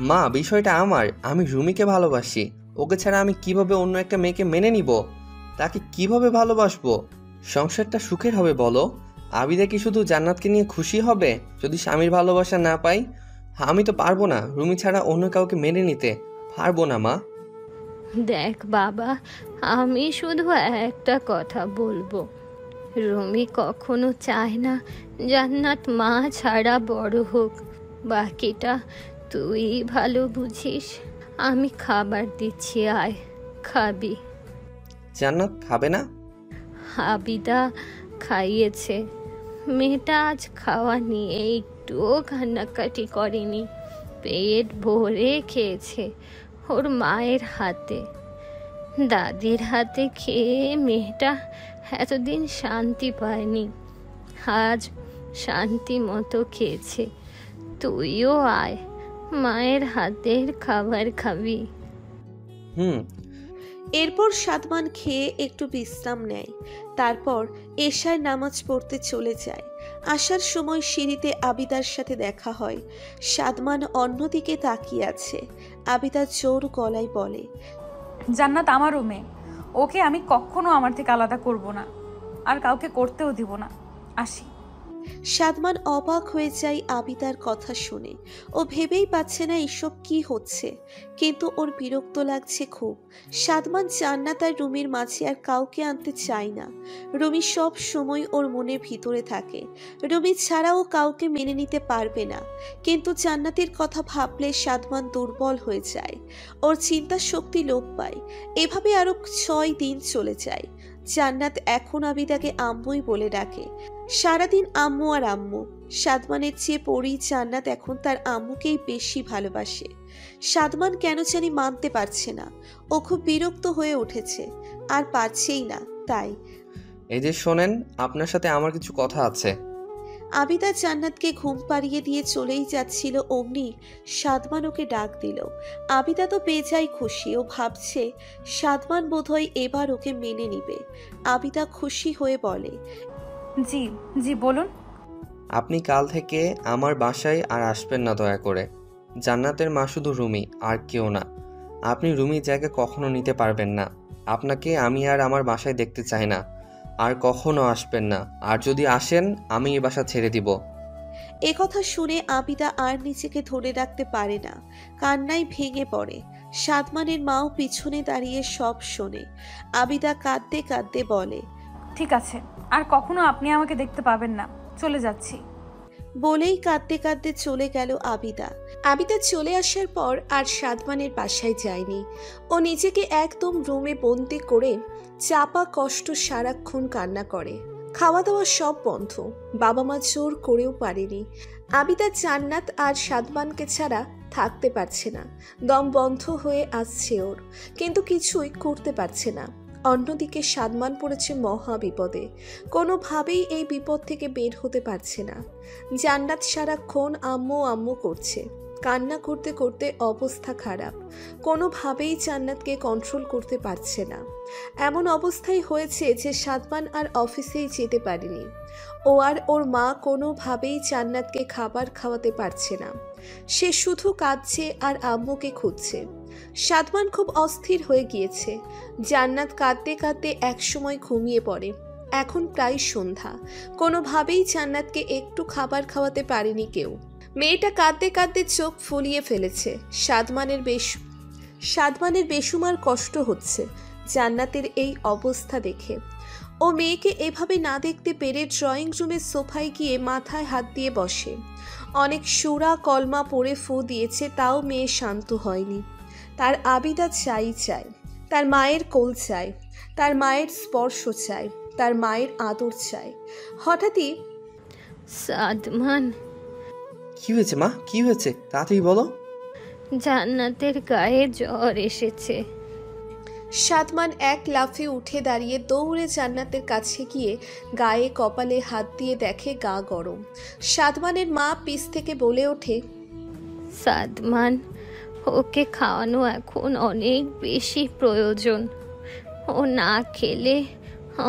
মা, বিষয়টা আমার, আমি রুমিকে ভালোবাসি। ওকে ছাড়া আমি কিভাবে অন্য একটা মেয়েকে মেনে নিব? তাকে কিভাবে ভালোবাসবো? সংসারটা সুখের হবে বলো? আবিদা কি শুধু জান্নাতকে নিয়ে খুশি হবে যদি স্বামীর ভালোবাসা না পাই? আমি তো পারবো না রুমি ছাড়া অন্য কাউকে মেনে নিতে, পারবো না মা। দেখ বাবা, আমি শুধু একটা কথা বলবো, রুমি কখনো চায় না জান্নাত মা ছাড়া বড় হোক। বাকিটা তুই ভালো বুঝিস। আমি খাবার দিচ্ছি, আয়, খাবি? জান্নাত খাবে না? আবিদা খাইয়েছে। মেয়েটা আজ খাওয়া নিয়ে একটুও কান্নাকাটি করেনি, পেট ভরে খেয়েছে ওর মায়ের হাতে। দাদির হাতে খেয়ে মেয়েটা এতদিন শান্তি পায়নি, আজ শান্তি মতো খেয়েছে। তুইও আয়, মায়ের হাতের খাবার খাবি। এরপর সাদমান খেয়ে একটু বিশ্রাম নেয়। তারপর এশার নামাজ পড়তে চলে যায়। আসার সময় সিঁড়িতে আবিদার সাথে দেখা হয়। সাদমান অন্যদিকে তাকিয়ে আছে। আবিদা জোর গলায় বলে, জান্নাত আমারও মেয়ে, ওকে আমি কখনো আমার থেকে আলাদা করব না, আর কাউকে করতেও দিব না। আসি। সাদমান অবাক হয়ে যায় আবিদার কথা শুনে। ও ভেবেই পাচ্ছে না এসব কি হচ্ছে, কিন্তু ওর বিরক্ত লাগছে খুব। সাদমান জান্নাত আর রুমির মাঝে আর কাউকে আনতে চায় না। রুমি সব সময় ওর মনের ভিতরে থাকে। রুমি ছাড়াও কাউকে মেনে নিতে পারবে না, কিন্তু জান্নাতের কথা ভাবলে সাদমান দুর্বল হয়ে যায়। ওর চিন্তা শক্তি লোপ পায়। এভাবে আরো 6 দিন চলে যায়। জান্নাত এখন আবিদাকে আম্মুই বলে ডাকে। সারাদিন আম্মু আর আম্মু। সাদমানের চেয়ে পরি জান্নাত এখন তার আম্মুকেই বেশি ভালোবাসে। সাদমান কেন জানি মানতে পারছে না। ও খুব বিরক্ত হয়ে উঠেছে, আর পারছেই না। তাই, এই যে শোনেন, আপনার সাথে আমার কিছু কথা আছে। আবিদা জান্নাতকে ঘুম পাড়িয়ে দিয়ে চলেই যাচ্ছিল, অমনি সাদমান ওকে ডাক দিল। আবিদা তো বেজায় খুশি। ও ভাবছে সাদমান বোধহয় এবার ওকে মেনে নিবে। আবিদা খুশি হয়ে বলে, জি জি বলুন। আপনি কাল থেকে আমার বাসায় আর আসবেন না দয়া করে। জান্নাতের মা শুধু রুমি, আর কেউ না। আপনি রুমির জায়গা কখনো নিতে পারবেন না। আপনাকে আমি আর আমার বাসায় দেখতে চাই না, আর কখনো আসবেন না। আর যদি আসেন, আমি এই বাসা ছেড়ে দিব। এ কথা শুনে আবিদা আর নিজেকে ধরে রাখতে পারে না, কান্নায় ভেঙে পড়ে। সাদমানের মাও পিছনে দাঁড়িয়ে সব শোনে। আবিদা কাঁদতে কাঁদতে বলে, ঠিক আছে, আর কখনো আপনি আমাকে দেখতে পাবেন না, চলে যাচ্ছি। বলেই কাঁদতে কাঁদতে চলে গেল আবিদা। আবিদা চলে আসার পর আর সাদমানের বাসায় যায়নি। ও নিজেকে একদম রুমে বন্দি করে চাপা কষ্ট সারাক্ষণ কান্না করে। খাওয়া দাওয়া সব বন্ধ, বাবা মা জোর করেও পারেনি। আবিদা জান্নাত আর সাদমানকে ছাড়া থাকতে পারছে না। দম বন্ধ হয়ে আসছে ওর, কিন্তু কিছুই করতে পারছে না। অন্যদিকে সাদমান পড়েছে মহা বিপদে। কোনোভাবেই এই বিপদ থেকে বের হতে পারছে না। জান্নাত সারাক্ষণ আম্মু আম্মু করছে, কান্না করতে করতে অবস্থা খারাপ। কোনোভাবেই জান্নাতকে কন্ট্রোল করতে পারছে না। এমন অবস্থাই হয়েছে যে সাদমান আর অফিসেই যেতে পারেনি। ও আর ওর মা কোনোভাবেই জান্নাতকে খাবার খাওয়াতে পারছে না। সে শুধু কাঁদছে আর আম্মুকে খুঁজছে। সাদমান খুব অস্থির হয়ে গিয়েছে। জান্নাত কাঁদতে কাঁদতে একসময় ঘুমিয়ে পড়ে। এখন প্রায় সন্ধ্যা। কোনোভাবেই জান্নাতকে একটু খাবার খাওয়াতে পারেনি কেউ। মেয়েটা কাঁদতে কাঁদতে চোখ ফুলিয়ে ফেলেছে। সাদমানের বেসুমার কষ্ট হচ্ছে জান্নাতের এই অবস্থা দেখে। ও মেয়েকে এভাবে না দেখতে পেরে ড্রয়িং রুমের সোফায় গিয়ে মাথায় হাত দিয়ে বসে। অনেক সুরা কলমা পড়ে ফু দিয়েছে, তাও মেয়ে শান্ত হয়নি। তার আবিদা চাই, তার মায়ের কোল চাই, তার মায়ের স্পর্শ চাই, তার মায়ের আদর চাই। হঠাৎই সাদমান, কি হয়েছে মা, কি হয়েছে, তাড়াতাড়ি বলো। জান্নাতের গায়ে জ্বর এসেছে। সাদমান এক লাফে উঠে দাঁড়িয়ে দৌড়ে জান্নাতের কাছে গিয়ে গায়ে কপালে হাত দিয়ে দেখে গা গরম। সাদমানের মা পিছ থেকে বলে ওঠে, সাদমান, ওকে খাওয়ানো এখন অনেক বেশি প্রয়োজন। ও না খেলে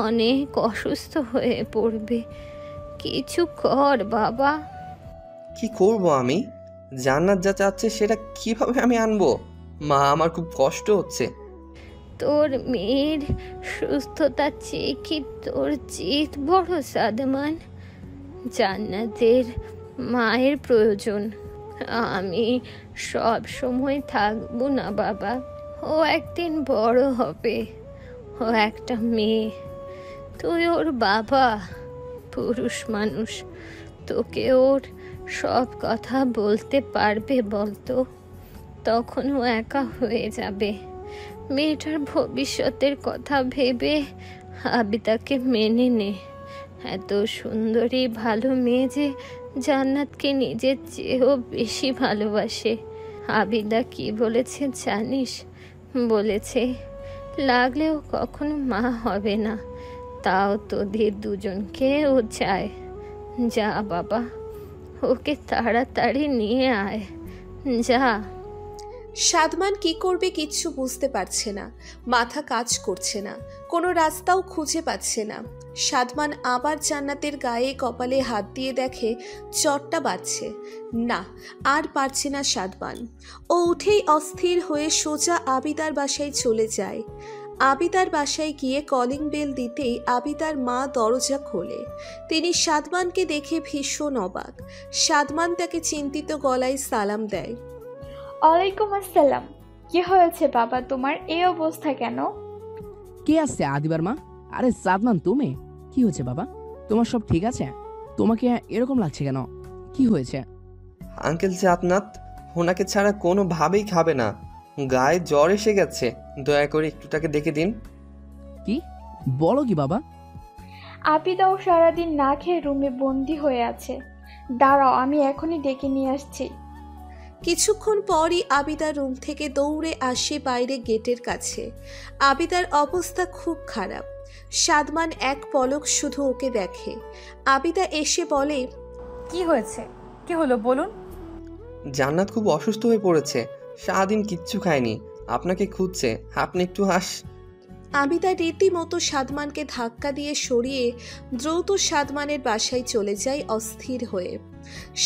অনেক অসুস্থ হয়ে পড়বে। কিছু কর বাবা। কি করব আমি? জান্নাত যা চাচ্ছে সেটা কিভাবে আমি আনবো? মা, আমার খুব কষ্ট হচ্ছে। তোর মেয়ের সুস্থতার চেয়ে কি তোর জিদ বড় সাদমান? জান্নাতের মায়ের প্রয়োজন। আমি সব সময় থাকবো না বাবা। ও একদিন বড় হবে। ও একটা মেয়ে, তুই ওর বাবা, পুরুষ মানুষ। তোকে ওর সব কথা বলতে পারবে বলতো? তখন ও একা হয়ে যাবে। মেয়েটার ভবিষ্যতের কথা ভেবে আবিদাকে মেনে নে। এত সুন্দরী ভালো মেয়ে যে জান্নাতকে নিজের চেয়েও বেশি ভালোবাসে। আবিদা কি বলেছে জানিস? বলেছে লাগলেও কখনো মা হবে না, তাও তোদের দুজনকে ও চায়। যা বাবা, ওকে তাড়াতাড়ি নিয়ে আয়, যা। সাদমান কি করবে কিচ্ছু বুঝতে পারছে না। মাথা কাজ করছে না, কোনো রাস্তাও খুঁজে পাচ্ছে না। সাদমান আবার জান্নাতের গায়ে কপালে হাত দিয়ে দেখে চটটা বাজছে। না, আর পারছে না সাদমান। ও উঠেই অস্থির হয়ে সোজা আবিদার বাসায় চলে যায়। আবিদার বাসায় গিয়ে কলিং বেল দিতেই আবিদার মা দরজা খোলে। তিনি সাদমানকে দেখে ভীষণ অবাক। সাদমান তাকে চিন্তিত গলায় সালাম দেয়। ওয়ালাইকুম আসসালাম। কি হয়েছে বাবা, তোমার এই অবস্থা কেন? কে আসছে? আদিবার মা। আরে সাদমান, তুমি? কি হয়েছে বাবা? তোমার সব ঠিক আছে? তোমাকে এরকম লাগছে কেন? কি হয়েছে? আঙ্কেল জান্নাত ওনাকে ছাড়া কোনোভাবেই খাবে না। গায়ে জ্বর এসে গেছে। দয়া করে একটু তাকে দেখে দিন। কি বলো কি বাবা? আবিদাও সারাদিন না খেয়ে রুমে বন্দি হয়ে আছে। দাঁড়াও, আমি এখনই ডেকে নিয়ে আসছি। কিছুক্ষণ পরই আবিদা রুম থেকে দৌড়ে আসে বাইরে গেটের কাছে। আবিদার অবস্থা খুব খারাপ। সাদমান এক পলক শুধু ওকে দেখে। আবিদা এসে বলে, কি হয়েছে, কি হলো বলুন। জান্নাত খুব অসুস্থ হয়ে পড়েছে, সারাদিন কিচ্ছু খায়নি, আপনাকে খুঁজছে, আপনি একটু আবিদা রীতিমতো সাদমানকে ধাক্কা দিয়ে সরিয়ে দ্রুত সাদমানের বাসায় চলে যায় অস্থির হয়ে।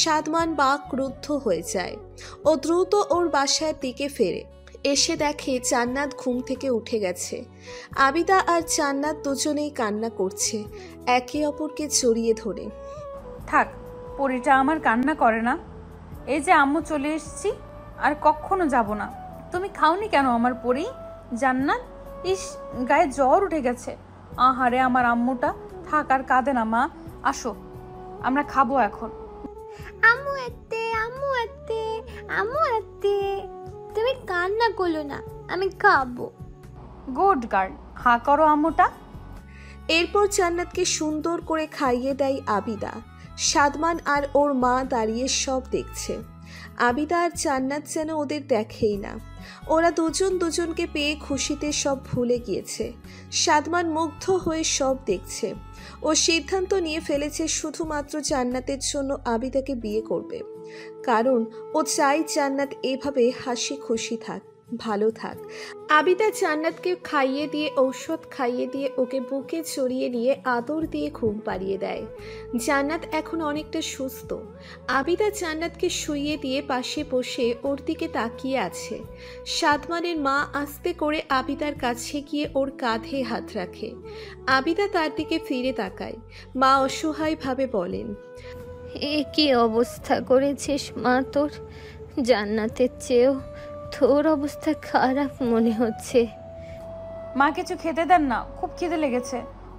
সাদমান ক্রুদ্ধ হয়ে যায়। ও দ্রুত ওর বাসার দিকে ফেরে। এসে দেখে জান্নাত ঘুম থেকে উঠে গেছে। আবিদা আর জান্নাত দুজনেই কান্না করছে, একে অপরকে জড়িয়ে ধরে। থাক, পরিটা আমার কান্না করে না। এই যে আম্মু চলে এসেছি, আর কখনো যাব না। তুমি খাওনি কেন আমার পরি? জান্নাত, ইস, গায়ে জ্বর উঠে গেছে। আহারে আমার আম্মুটা। থাক, আর কাঁদে না মা, আসো আমরা খাবো এখন। আম্মু আত্তে, আম্মু আত্তে, আম্মু আত্তে, তুমি কান্না করো না, আমি খাবো। গুড গার্ল, হা করো আম্মুটা। এরপর জান্নাতকে সুন্দর করে খাইয়ে দেয় আবিদা। সাদমান আর ওর মা দাঁড়িয়ে সব দেখছে। আবিদা আর জান্নাত যেন ওদের দেখেই না। ওরা দুজন দুজনকে পেয়ে খুশিতে সব ভুলে গিয়েছে। সাদমান মুগ্ধ হয়ে সব দেখছে। ও সিদ্ধান্ত নিয়ে ফেলেছে শুধুমাত্র জান্নাতের জন্য আবিদাকে বিয়ে করবে, কারণ ও চায় জান্নাত এভাবে হাসি খুশি থাক, ভালো থাক। আবিদা জান্নাতকে খাইয়ে দিয়ে, ঔষধ খাইয়ে দিয়ে ওকে বুকে চড়িয়ে নিয়ে আদর দিয়ে ঘুম পাড়িয়ে দেয়। জান্নাত এখন অনেকটা সুস্থ। আবিদা জান্নাতকে শুইয়ে দিয়ে পাশে বসে ওর দিকে তাকিয়ে আছে। সাদমানের মা আস্তে করে আবিদার কাছে গিয়ে ওর কাঁধে হাত রাখে। আবিদা তার দিকে ফিরে তাকায়। মা অসহায়ভাবে বলেন, এ কি অবস্থা করেছিস মা তোর? জান্নাতের চেয়েও তোর অবস্থা খারাপ মনে হচ্ছে। মা কিছু খেতে দেন না, খুব খিদে লেগেছে।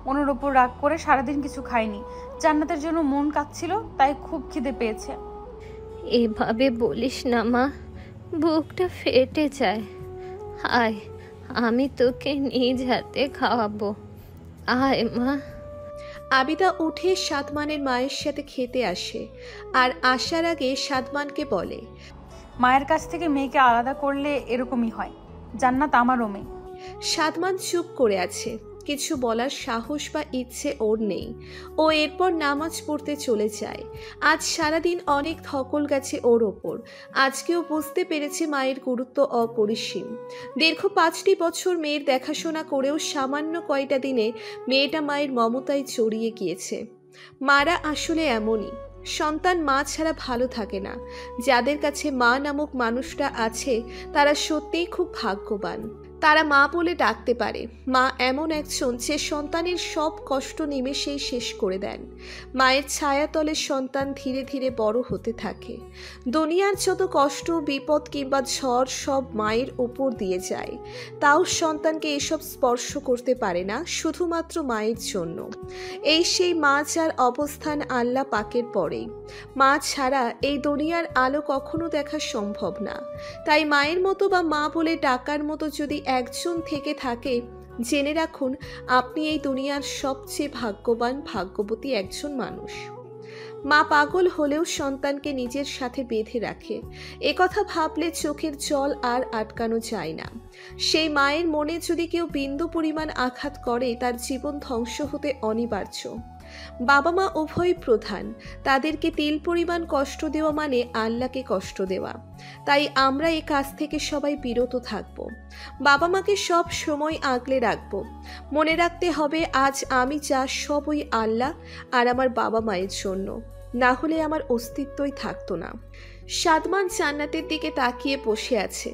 ওনার ওপর রাগ করে সারাদিন কিছু খাইনি। জান্নাতের জন্য মন কাঁদছিল, তাই খুব খিদে পেয়েছে। এভাবে বলিস না মা, বুকটা ফেটে যায়। আয়, আমি তোকে নিজ হাতে খাওয়াবো। আয় মা। আবিদা উঠে সাদমানের মায়ের সাথে খেতে আসে, আর আসার আগে সাদমানকে বলে, মায়ের কাছ থেকে মেয়েকে আলাদা করলে এরকমই হয়। জান্নাত আমারও মেয়ে। সাদমান চুপ করে আছে, কিছু বলার সাহস বা ইচ্ছে ওর নেই। ও এরপর নামাজ পড়তে চলে যায়। আজ সারাদিন অনেক ধকল গেছে ওর ওপর। আজকেও বুঝতে পেরেছে মায়ের গুরুত্ব অপরিসীম। দীর্ঘ 5টি বছর মেয়ের দেখাশোনা করেও সামান্য কয়টা দিনে মেয়েটা মায়ের মমতায় জড়িয়ে গিয়েছে। মারা আসলে এমনই, সন্তান মা ছাড়া ভালো থাকে না। যাদের কাছে মা নামক মানুষটা আছে তারা সত্যিই খুব ভাগ্যবান। তারা মা বলে ডাকতে পারে। মা এমন একজন যে সন্তানের সব কষ্ট নিমেষেই শেষ করে দেন। মায়ের ছায়াতলে সন্তান ধীরে ধীরে বড় হতে থাকে। দুনিয়ার যত কষ্ট, বিপদ কিংবা ঝড় সব মায়ের উপর দিয়ে যায়। তাও সন্তানকে এসব স্পর্শ করতে পারে না, শুধুমাত্র মায়ের জন্য। এই সেই মা যার অবস্থান আল্লাহ পাকের পরেই। মা ছাড়া এই দুনিয়ার আলো কখনো দেখা সম্ভব না। তাই মায়ের মতো বা মা বলে ডাকার মতো যদি একজন থেকে থাকে, জেনে রাখুন আপনি এই দুনিয়ার সবচেয়ে ভাগ্যবান, ভাগ্যবতী একজন মানুষ। মা পাগল হলেও সন্তানকে নিজের সাথে বেঁধে রাখে। একথা ভাবলে চোখের জল আর আটকানো যায় না। সেই মায়ের মনে যদি কেউ বিন্দু পরিমাণ আঘাত করে, তার জীবন ধ্বংস হতে অনিবার্য। বাবা মা উভয় প্রধান। তাদেরকে তিল পরিমাণ কষ্ট দেওয়া মানে আল্লাহকে কষ্ট দেওয়া। তাই আমরা এই কাজ থেকে সবাই বিরত থাকব। বাবা মাকে সব সময় আগলে রাখবো। মনে রাখতে হবে আজ আমি যা সব ওই আল্লাহ আর আমার বাবা মায়ের জন্য, না হলে আমার অস্তিত্বই থাকতো না। সাদমান জান্নাতের দিকে তাকিয়ে বসে আছে।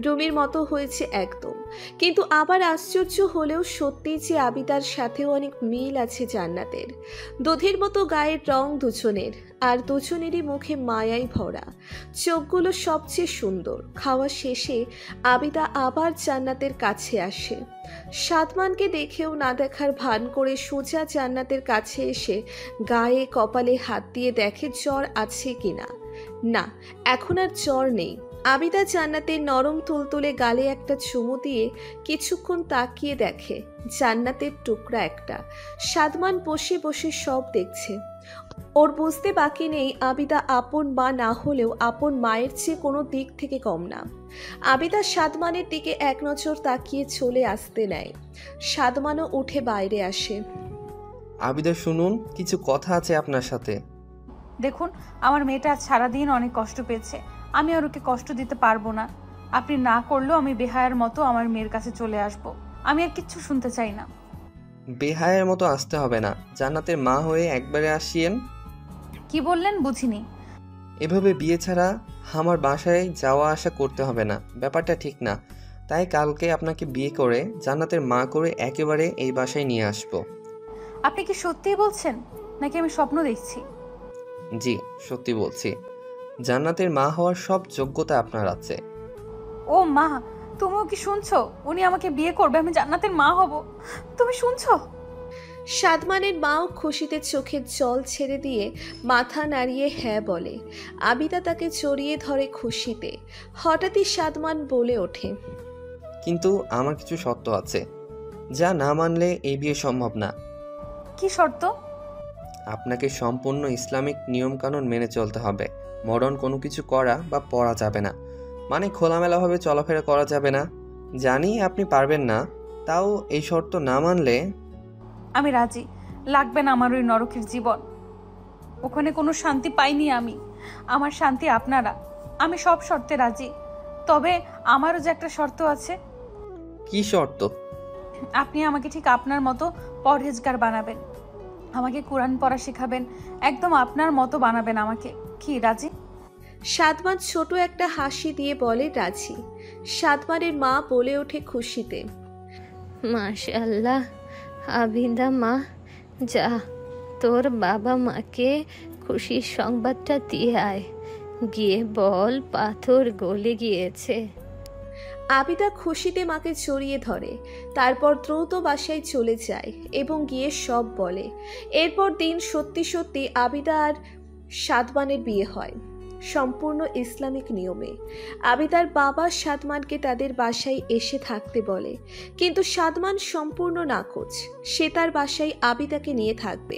রুমির মতো হয়েছে একদম, কিন্তু আবার আশ্চর্য হলেও সত্যি যে আবিদার সাথেও অনেক মিল আছে জান্নাতের। দুধের মতো গায়ের রং দুজনের, আর দুজনেরই মুখে মায়ায় ভরা। চোখগুলো সবচেয়ে সুন্দর। খাওয়া শেষে আবিদা আবার জান্নাতের কাছে আসে। সাদমানকে দেখেও না দেখার ভান করে সোজা জান্নাতের কাছে এসে গায়ে কপালে হাত দিয়ে দেখে জ্বর আছে কিনা। না, এখন আর জ্বর নেই। আবিদা জান্নাতের নরম তুলতুলে গালে একটা চুমু দিয়ে কিছুক্ষণ তাকিয়ে দেখে জান্নাতের টুকরা একটা। সাদমান বসে বসে সব দেখছে। ওর বুঝতে বাকি নেই আবিদা আপন মা না হলেও আপন মায়ের চেয়ে কোনো দিক থেকে কম না। আবিদা সাদমানের দিকে এক নজর তাকিয়ে চলে আসতে নেয়। সাদমানও উঠে বাইরে আসে। আবিদা শুনুন, কিছু কথা আছে আপনার সাথে। দেখুন, আমার মেয়েটা আজ সারাদিন অনেক কষ্ট পেয়েছে। আমি আর ওকে কষ্ট দিতে পারবো না। আপনি না করলেও আমি বেহায়ার মতো আমার মেয়ের কাছে চলে আসব। আমি আর কিচ্ছু শুনতে চাই না। বেহায়ের মতো আসতে হবে না, জান্নাতের মা হয়ে একবারে আসিয়েন। কি বললেন বুঝিনি। এভাবে বিয়ে ছাড়া আমার বাসায় যাওয়া আসা করতে হবে না, ব্যাপারটা ঠিক না। তাই কালকে আপনাকে বিয়ে করে জান্নাতের মা করে একেবারে এই বাসায় নিয়ে আসবো। আপনি কি সত্যিই বলছেন নাকি আমি স্বপ্ন দেখছি? জি, সত্যি বলছি। জান্নাতের মা হওয়ার সব যোগ্যতা আপনার আছে। ও মা, তুমিও কি শুনছো? উনি আমাকে বিয়ে করবে, আমি জান্নাতের মা হব। তুমি শুনছো? সাদমানের মাও খুশিতে চোখের জল ছেড়ে দিয়ে মাথা নাড়িয়ে হ্যাঁ বলে। আবিদা তাকে জড়িয়ে ধরে খুশিতে। হঠাৎই সাদমান বলে ওঠে, কিন্তু আমার কিছু শর্ত আছে, যা না মানলে এই বিয়ে সম্ভব না। কি শর্ত? আপনাকে সম্পূর্ণ ইসলামিক নিয়মকানুন মেনে চলতে হবে। মডার্ন কোনো কিছু করা বা পড়া যাবে না, মানে খোলামেলাভাবে চলাফেরা করা যাবে না। জানি আপনি পারবেন না, তাও এই শর্ত না মানলে। আমি রাজি, লাগবে না আমার ওই নরকের জীবন। ওখানে কোনো শান্তি পাইনি আমি, আমার শান্তি আপনারা। আমি সব শর্তে রাজি, তবে আমারও যে একটা শর্ত আছে। কি শর্ত? আপনি আমাকে ঠিক আপনার মতো পরহেজগার বানাবেন, আমাকে কোরআন পড়া শেখাবেন, একদম আপনার মতো বানাবেন আমাকে। কি রাজি? সাদমান ছোট একটা হাসি দিয়ে বলে রাজি। সাদমানের মা বলে ওঠে খুশিতে, মাশাআল্লাহ আবিদা মা, যা তোর বাবা মাকে খুশির সংবাদটা দিয়ে আয়, গিয়ে বল পাথর গলে গিয়েছে। আবিদা খুশিতে মাকে জড়িয়ে ধরে, তারপর দ্রুত বাসায় চলে যায় এবং গিয়ে সব বলে। এরপর দিন সত্যি সত্যি আবিদা আর সাদমানের বিয়ে হয়, সম্পূর্ণ ইসলামিক নিয়মে। আবিদার বাবা সাদমানকে তাদের বাসায় এসে থাকতে বলে, কিন্তু সাদমান সম্পূর্ণ নাকচ। সে তার বাসায় আবিদাকে নিয়ে থাকবে,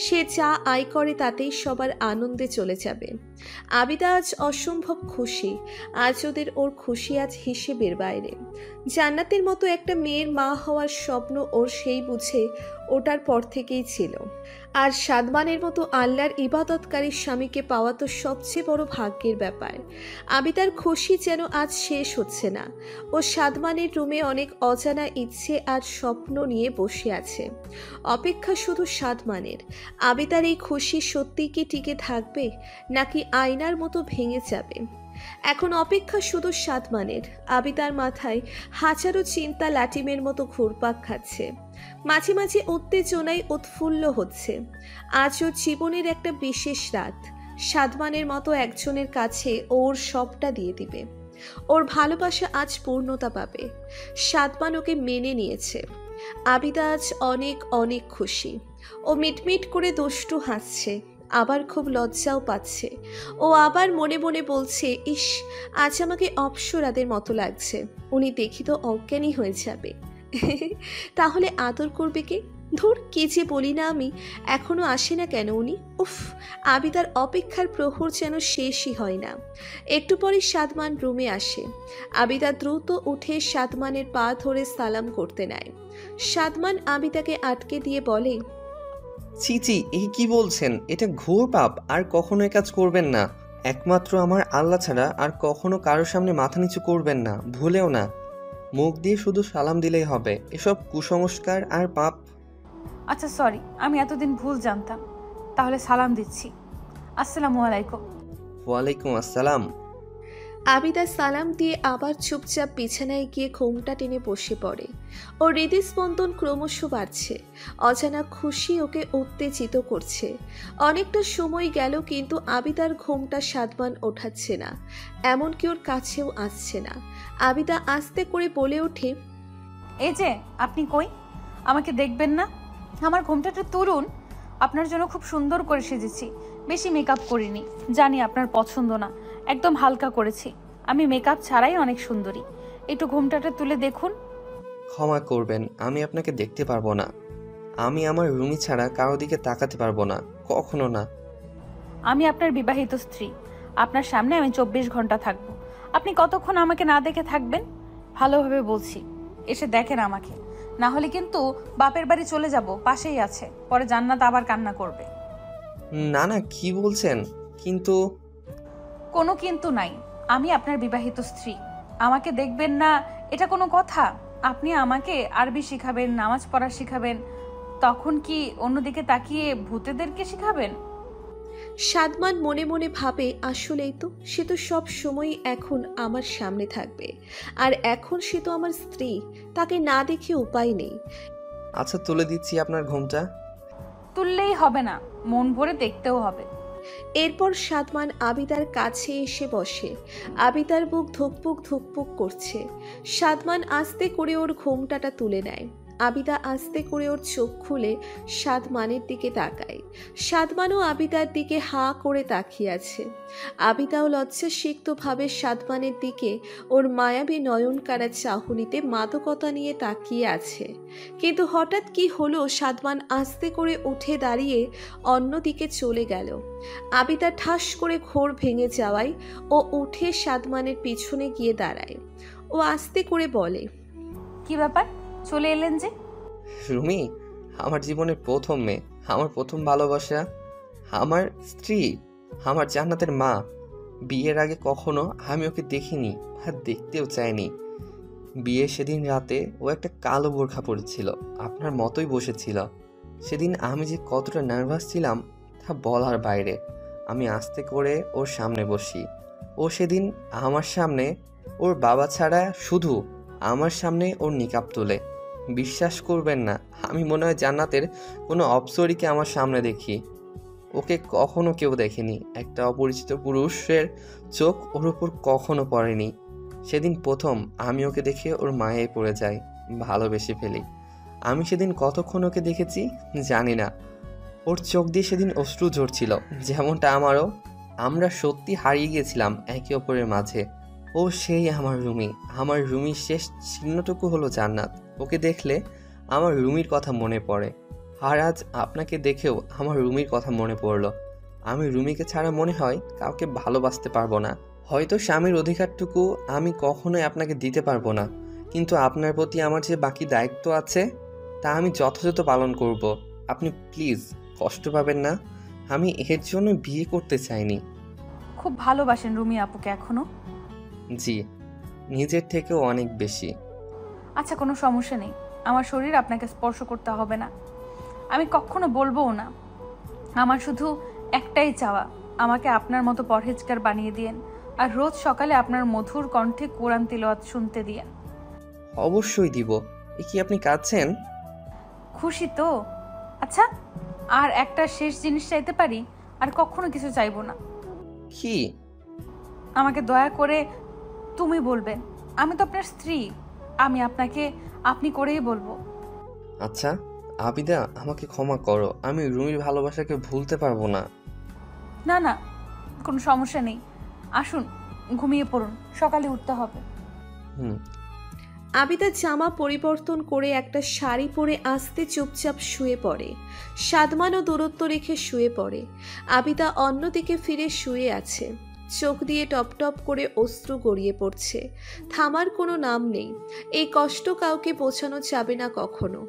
সে যা আয় করে তাতেই সবার আনন্দে চলে যাবে। আবিদা আজ অসম্ভব খুশি, আজ ওর খুশি আজ হিসেবের বাইরে। জান্নাতের মতো একটা মেয়ের মা হওয়ার স্বপ্ন ওর সেই বুঝে ওটার পর থেকেই ছিল। আর সাদমানের মতো আল্লাহর ইবাদতকারী স্বামীকে পাওয়া তো সবচেয়ে বড় ভাগ্যের ব্যাপার। আবিদার খুশি যেন আজ শেষ হচ্ছে না। ও সাদমানের রুমে অনেক অজানা ইচ্ছে আর স্বপ্ন নিয়ে বসে আছে, অপেক্ষা শুধু সাদমানের। আবিদার এই খুশি সত্যিই কি টিকে থাকবে, নাকি আয়নার মতো ভেঙে যাবে? এখন অপেক্ষা শুধু সাদমানের। আবিদার মাথায় হাজারো চিন্তা লাটিমের মতো ঘুরপাক খাচ্ছে, মাঝে মাঝে উত্তেজনায় উৎফুল্ল হচ্ছে। আজ ওর জীবনের একটা বিশেষ রাত, সাদমানের মতো একজনের কাছে ওর সবটা দিয়ে দিবে। ওর ভালোবাসা আজ পূর্ণতা পাবে। সাদমান ওকে মেনে নিয়েছে। আবিদা আজ অনেক অনেক খুশি। ও মিটমিট করে দুষ্টু হাসছে, আবার খুব লজ্জাও পাচ্ছে। ও আবার মনে মনে বলছে, ইস, আজ আমাকে অপ্সরাদের মতো লাগছে, উনি দেখি তো অজ্ঞানী হয়ে যাবে। তাহলে আদর করবে কে? ধুর, কে যে বলি না আমি, এখনো আসে না কেন উনি? উফ, আবিদার অপেক্ষার প্রহর যেন শেষই হয় না। একটু পরে সাদমান রুমে আসে। আবিদা দ্রুত উঠে সাদমানের পা ধরে সালাম করতে নেয়। সাদমান আবিদাকে আটকে দিয়ে বলে, ছি ছি, এই কি বলছেন? এটা ঘোর পাপ, আর কখনো এ কাজ করবেন না। একমাত্র আমার আল্লাহ ছাড়া আর কখনো কারোর সামনে মাথা নিচু করবেন না, ভুলেও না। মুখ দিয়ে শুধু সালাম দিলেই হবে, এসব কুসংস্কার আর পাপ। আচ্ছা সরি, আমি এতদিন ভুল জানতাম, তাহলে সালাম দিচ্ছি। আসসালামু আলাইকুম। ওয়ালাইকুম আসসালাম। আবিদা সালাম দিয়ে আবার চুপচাপ বিছানায় গিয়ে ঘোমটা টেনে বসে পড়ে। ওর হৃদস্পন্দন ক্রমশ বাড়ছে, অজানা খুশি ওকে উত্তেজিত করছে। অনেকটা সময় গেল, কিন্তু আবিদার ঘোমটা সাদমান ওঠাচ্ছে না, এমনকি ওর কাছেও আসছে না। আবিদা আস্তে করে বলে ওঠে, এই যে আপনি কই, আমাকে দেখবেন না? আমার ঘোমটাটা তুলুন, আপনার জন্য খুব সুন্দর করে সেজেছি, বেশি মেকআপ করিনি, জানি আপনার পছন্দ না, একদম হালকা করেছি। আমি মেকআপ ছাড়াই অনেক সুন্দরী, একটু ঘোমটাটা তুলে দেখুন। ক্ষমা করবেন, আমি আপনাকে দেখতে পারবো না। আমি আমার রুমি ছাড়া কারো দিকে তাকাতে পারবো না, কখনো না। আমি আপনার বিবাহিত স্ত্রী, আপনার সামনে আমি 24 ঘন্টা থাকবো। আপনি কতক্ষণ আমাকে না দেখে থাকবেন? ভালোভাবে বলছি, এসে দেখেন আমাকে, না হলে কিন্তু বাপের বাড়ি চলে যাব, পাশেই আছে, পরে জান্নাত আবার কান্না করবে। না না, কি বলছেন? কিন্তু কোনো কিন্তু নাই, আমি আপনার বিবাহিত স্ত্রী, আমাকে দেখবেন না এটা কোনো কথা? আপনি আমাকে আরবি শিখাবেন, নামাজ পড়া শিখাবেন, তখন কি অন্যদিকে তাকিয়ে ভূতেদেরকে শিখাবেন? সাদমান মনে মনে ভাবে, আসলেই তো, সে তো সব সময় এখন আমার সামনে থাকবে, আর এখন সে তো আমার স্ত্রী, তাকে না দেখে উপায় নেই। আচ্ছা, তুলে দিচ্ছি আপনার ঘুমটা। তুললেই হবে না, মন ভরে দেখতেও হবে। এরপর সাদমান আবিদার কাছে এসে বসে। আবিদার বুক ধুকপুক ধুকপুক করছে। সাদমান আস্তে করে ওর ঘোমটাটা তুলে নেয়। আবিদা আস্তে করে ওর চোখ খুলে সাদমানের দিকে তাকায়। সাদমানও আবিদার দিকে হাঁ করে তাকিয়ে আছে। আবিদাও লজ্জাসিক্তভাবে সাদমানের দিকে ওর মায়াবী নয়নকাড়া চাহনিতে মাদকতা নিয়ে তাকিয়ে আছে। কিন্তু হঠাৎ কি হলো, সাদমান আস্তে করে উঠে দাঁড়িয়ে অন্যদিকে চলে গেল। আবিদা ঠাস করে ঘোর ভেঙে যাওয়ায় ও উঠে সাদমানের পিছনে গিয়ে দাঁড়ায়। ও আস্তে করে বলে, কি ব্যাপার, চলে এলেন যে? রুমি আমার জীবনের প্রথম মেয়ে, আমার প্রথম ভালোবাসা, আমার স্ত্রী, আমার জান্নাতের মা। বিয়ের আগে কখনো আমি ওকে দেখিনি আর দেখতেও চাইনি। বিয়ে সেদিন রাতে ও একটা কালো বোরখা পরেছিল, আপনার মতোই বসেছিল। সেদিন আমি যে কতটা নার্ভাস ছিলাম তা বলার বাইরে। আমি আস্তে করে ওর সামনে বসি। ও সেদিন আমার সামনে ওর বাবা ছাড়া শুধু আমার সামনে ওর নিকাব তোলে। বিশ্বাস করবেন না, আমি মনে হয় জান্নাতের কোনো অপ্সরীকে আমার সামনে দেখি। ওকে কখনো কেউ দেখেনি, একটা অপরিচিত পুরুষের চোখ ওর উপর কখনো পড়েনি। সেদিন প্রথম আমি ওকে দেখে ওর মায়ে পড়ে যাই, ভালোবেসে ফেলি। আমি সেদিন কতক্ষণ ওকে দেখেছি জানি না। ওর চোখ দিয়ে সেদিন অশ্রু ঝরছিল, যেমনটা আমারও। আমরা সত্যি হারিয়ে গিয়েছিলাম একে অপরের মাঝে। ও সেই আমার রুমি, আমার রুমির শেষ চিহ্নটুকু হলো জান্নাত। ওকে দেখলে আমার রুমির কথা মনে পড়ে। আর আজ আপনাকে দেখেও আমার রুমির কথা মনে পড়লো। আমি রুমিকে ছাড়া মনে হয় কাউকে ভালোবাসতে পারবো না। হয়তো স্বামীর অধিকারটুকু আমি কখনোই আপনাকে দিতে পারবো না, কিন্তু আপনার প্রতি আমার যে বাকি দায়িত্ব আছে তা আমি যথাযথ পালন করব। আপনি প্লিজ কষ্ট পাবেন না। আমি এর জন্য বিয়ে করতে চাইনি। খুব ভালোবাসেন রুমি আপুকে এখনো? জি, নিজের থেকেও অনেক বেশি। আচ্ছা, কোনো সমস্যা নেই, আমার শরীর আপনাকে স্পর্শ করতে হবে না, আমি কখনো বলবোও না। আমার শুধু একটাই চাওয়া, আমাকে আপনার মতো পরহেজগার বানিয়ে দিয়েন আর রোজ সকালে আপনার মধুর কণ্ঠে কোরআন তিলাওয়াত শুনতে দিয়েন। অবশ্যই দিব। এ কি আপনি কাঁদছেন? খুশি তো? আচ্ছা, আর একটা শেষ জিনিস চাইতে পারি? আর কখনো কিছু চাইবো না। কি? আমাকে দয়া করে তুমি বলবেন। আমি তো আপনার স্ত্রী, আমি আপনাকে আপনি করেই বলবো। আচ্ছা আবিদা, আমাকে ক্ষমা করো, আমি রুমির ভালোবাসাকে ভুলতে পারবো না। না না, কোনো সমস্যা নেই, আসুন ঘুমিয়ে পড়ুন, সকালে উঠতে হবে। আবিদা জামা পরিবর্তন করে একটা শাড়ি পরে আস্তে চুপচাপ শুয়ে পড়ে। সাদমানও দূরত্ব রেখে শুয়ে পড়ে। আবিদা অন্যদিকে ফিরে শুয়ে আছে। চোখ দিয়ে টপ টপ করে অশ্রু গড়িয়ে পড়ছে, থামার কোনো নাম নেই। এই কষ্ট কাউকে বোঝানো যাবে না কখনো।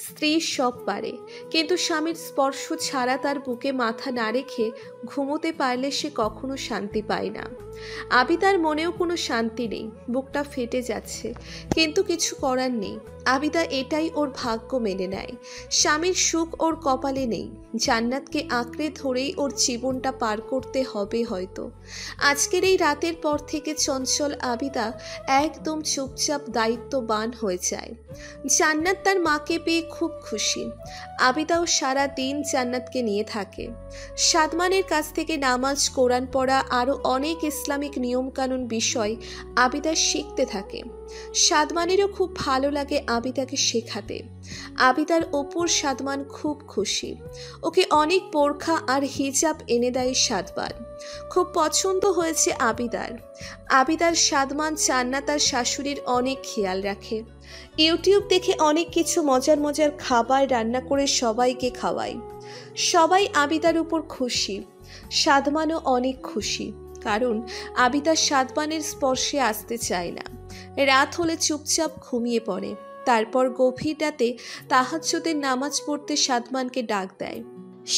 স্ত্রী সব পারে, কিন্তু স্বামীর স্পর্শ ছাড়া তার বুকে মাথা না রেখে ঘুমোতে পারলে সে কখনো শান্তি পায় না। আবিদার মনেও কোনো শান্তি নেই, বুকটা ফেটে যাচ্ছে, কিন্তু কিছু করার নেই। আবিদা এটাই ওর ভাগ্য মেনে নেয়। স্বামীর সুখ ওর কপালে নেই, জান্নাতকে আঁকড়ে ধরেই ওর জীবনটা পার করতে হবে হয়তো। আজকের এই রাতের পর থেকে চঞ্চল আবিদা একদম চুপচাপ দায়িত্ববান হয়ে যায়। জান্নাত তার মাকে পেয়ে খুব খুশি। আবিদাও সারা দিন জান্নাতকে নিয়ে থাকে। সাদমানের কাছ থেকে নামাজ, কোরআন পড়া আরও অনেক ইসলামিক নিয়মকানুন বিষয় আবিদা শিখতে থাকে। সাদমানেরও খুব ভালো লাগে আবিদাকে শেখাতে। আবিদার ওপর সাদমান খুব খুশি। ওকে অনেক বোরখা আর হিজাব এনে দেয় সাদমান। খুব পছন্দ হয়েছে আবিদার। আবিদার সাদমান জান্নাত তার শাশুড়ির অনেক খেয়াল রাখে। ইউটিউব দেখে অনেক কিছু মজার মজার খাবার রান্না করে সবাইকে খাওয়ায়। সবাই আবিদার উপর খুশি। সাদমানও অনেক খুশি, কারণ আবিদা সাদমানের স্পর্শে আসতে চায় না। রাত হলে চুপচাপ ঘুমিয়ে পড়ে। তারপর গভীর রাতে তাহাজ্জুদের নামাজ পড়তে সাদমানকে ডাক দেয়।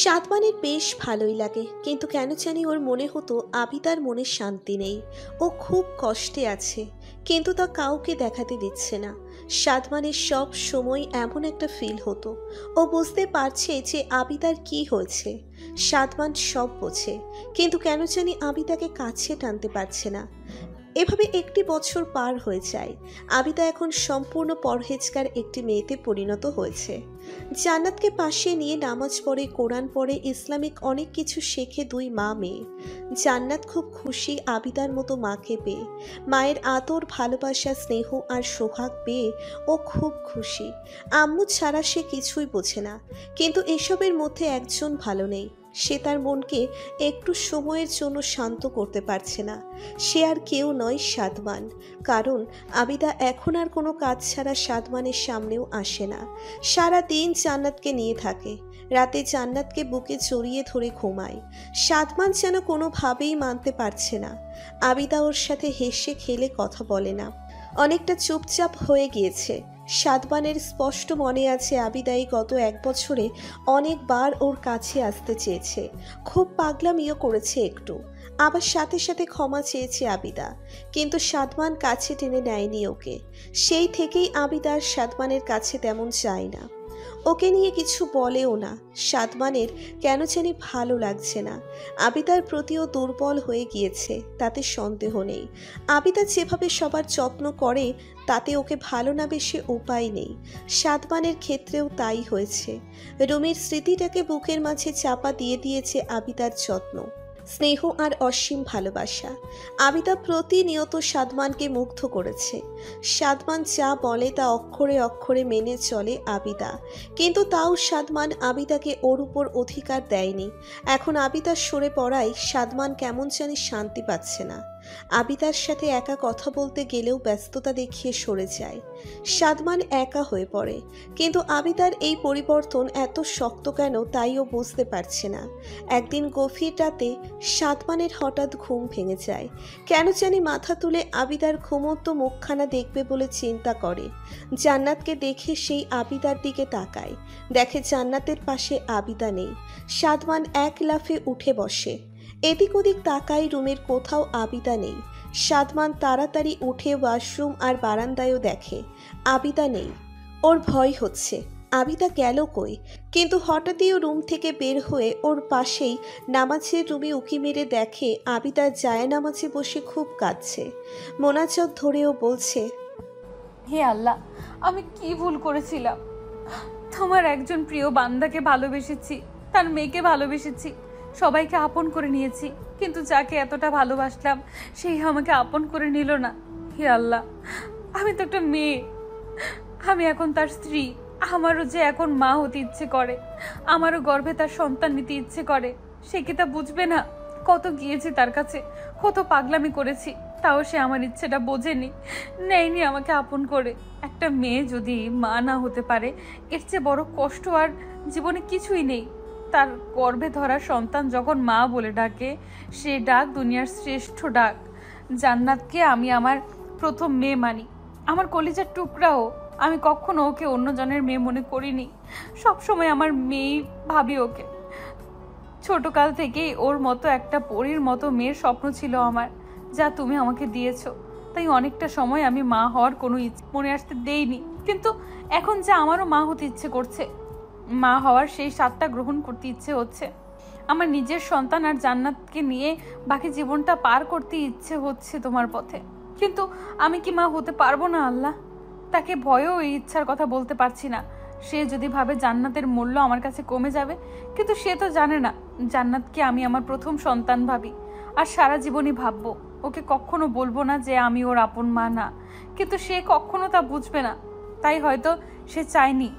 সাদমানের বেশ ভালোই লাগে, কিন্তু কেন জানি ওর মনে হতো আবিদার মনে শান্তি নেই। ও খুব কষ্টে আছে, কিন্তু তা কাউকে দেখাতে দিচ্ছে না। সাদমানের সব সময় এমন একটা ফিল হতো। ও বুঝতে পারছে যে আবিদার কি হয়েছে। সাদমান সব বোঝে, কিন্তু কেন জানি আবিদাকে কাছে টানতে পারছে না। এভাবে একটি বছর পার হয়ে যায়। আবিদা এখন সম্পূর্ণ পরহেজগার একটি মেয়েতে পরিণত হয়েছে। জান্নাতকে পাশে নিয়ে নামাজ পড়ে, কোরআন পড়ে, ইসলামিক অনেক কিছু শেখে দুই মা মেয়ে। জান্নাত খুব খুশি আবিদার মতো মাকে পেয়ে। মায়ের আদর, ভালোবাসা, স্নেহ আর সোহাগ পেয়ে ও খুব খুশি। আম্মু ছাড়া সে কিছুই বোঝে না, কিন্তু এসবের মধ্যে একজন ভালো নেই। সে তার মনকে একটু সময়ের জন্য শান্ত করতে পারছে না। সে আর কেউ নয়, সাদমান। কারণ আবিদা এখন আর কোনো কাজ ছাড়া সাদমানের সামনেও আসে না। সারা দিন জান্নাতকে নিয়ে থাকে, রাতে জান্নাতকে বুকে জড়িয়ে ধরে ঘুমায়। সাদমান যেন কোনোভাবেই মানতে পারছে না। আবিদা ওর সাথে হেসে খেলে কথা বলে না, অনেকটা চুপচাপ হয়ে গিয়েছে। সাদমানের স্পষ্ট মনে আছে আবিদাই গত 1 বছরে অনেকবার ওর কাছে আসতে চেয়েছে, খুব পাগলামিও করেছে একটু, আবার সাথে সাথে ক্ষমা চেয়েছে আবিদা, কিন্তু সাদমান কাছে টেনে নেয়নি ওকে। সেই থেকেই আবিদার সাদমানের কাছে তেমন যায় না, ওকে নিয়ে কিছু বলেও না। সাদমানের কেন জানি ভালো লাগছে না, আবিদার প্রতিও দুর্বল হয়ে গিয়েছে, তাতে সন্দেহ নেই। আবিদা যেভাবে সবার যত্ন করে তাতে ওকে ভালো না বেশি উপায় নেই। সাদমানের ক্ষেত্রেও তাই হয়েছে। রুমির স্মৃতিটাকে বুকের মাঝে চাপা দিয়ে দিয়েছে আবিদার যত্ন, স্নেহ আর অসীম ভালোবাসা। আবিদা প্রতিনিয়ত সাদমানকে মুগ্ধ করেছে। সাদমান যা বলে তা অক্ষরে অক্ষরে মেনে চলে আবিদা, কিন্তু তাও সাদমান আবিদাকে ওর উপর অধিকার দেয়নি। এখন আবিদার সরে পড়ায় সাদমান কেমন জানি শান্তি পাচ্ছে না। আবিদার সাথে একা কথা বলতে গেলেও ব্যস্ততা দেখিয়ে সরে যায়। সাদমান একা হয়ে পড়ে, কিন্তু আবিদার এই পরিবর্তন এত শক্ত কেন তাই ও বুঝতে পারছে না। একদিন গভীর রাতে সাদমানের হঠাৎ ঘুম ভেঙে যায়। কেন জানি মাথা তুলে আবিদার ঘুমন্ত মুখখানা দেখবে বলে চিন্তা করে। জান্নাতকে দেখে সেই আবিদার দিকে তাকায়, দেখে জান্নাতের পাশে আবিদা নেই। সাদমান এক লাফে উঠে বসে, এদিক ওদিক তাকায়, রুমের কোথাও আবিদা নেই। সাদমান তাড়াতাড়ি উঠে ওয়াশরুম আর বারান্দায়ও দেখে আবিদা নেই। ওর ভয় হচ্ছে আবিদা গেল কই, কিন্তু হঠাৎই ও রুম থেকে বের হয়ে ওর পাশেই নামাজের রুমে উকি মেরে দেখে আবিদা জায়নামাজে বসে খুব কাঁদছে। মোনাজাত ধরেও বলছে, হে আল্লাহ, আমি কি ভুল করেছিলাম? তোমার একজন প্রিয় বান্দাকে ভালোবেসেছি, তার মেয়েকে ভালোবেসেছি, সবাইকে আপন করে নিয়েছি, কিন্তু যাকে এতটা ভালোবাসলাম সেই আমাকে আপন করে নিল না। হে আল্লাহ, আমি তো একটা মেয়ে, আমি এখন তার স্ত্রী, আমারও যে এখন মা হতে ইচ্ছে করে, আমারও গর্ভে তার সন্তান নিতে ইচ্ছে করে। সে কি তা বুঝবে না? কত গিয়েছি তার কাছে, কত পাগলামি করেছি, তাও সে আমার ইচ্ছেটা বোঝেনি, নেয়নি আমাকে আপন করে। একটা মেয়ে যদি মা না হতে পারে, এর চেয়ে বড় কষ্ট আর জীবনে কিছুই নেই। তার গর্ভে ধরা সন্তান যখন মা বলে ডাকে, সে ডাক দুনিয়ার শ্রেষ্ঠ ডাক। জান্নাতকে আমি আমার প্রথম মেয়ে মানি, আমার কলিজার টুকরাও। আমি কখনো ওকে অন্যজনের মেয়ে মনে করিনি, সবসময় আমার মেয়েই ভাবি ওকে। ছোটকাল থেকেই ওর মতো একটা পরীর মতো মেয়ের স্বপ্ন ছিল আমার, যা তুমি আমাকে দিয়েছো। তাই অনেকটা সময় আমি মা হওয়ার কোনো ইচ্ছে মনে আসতে দেইনি, কিন্তু এখন যা আমারও মা হতে ইচ্ছে করছে, মা হওয়ার সেই স্বাদটা গ্রহণ করতে ইচ্ছে হচ্ছে। আমার নিজের সন্তান আর জান্নাতকে নিয়ে বাকি জীবনটা পার করতে ইচ্ছে হচ্ছে তোমার পথে, কিন্তু আমি কি মা হতে পারবো না আল্লাহ? তাকে ভয়েও এই ইচ্ছার কথা বলতে পারছি না। সে যদি ভাবে জান্নাতের মূল্য আমার কাছে কমে যাবে, কিন্তু সে তো জানে না জান্নাতকে আমি আমার প্রথম সন্তান ভাবি, আর সারা জীবনই ভাববো। ওকে কখনো বলবো না যে আমি ওর আপন মা না, কিন্তু সে কখনো তা বুঝবে না। তাই হয়তো সে চায়নি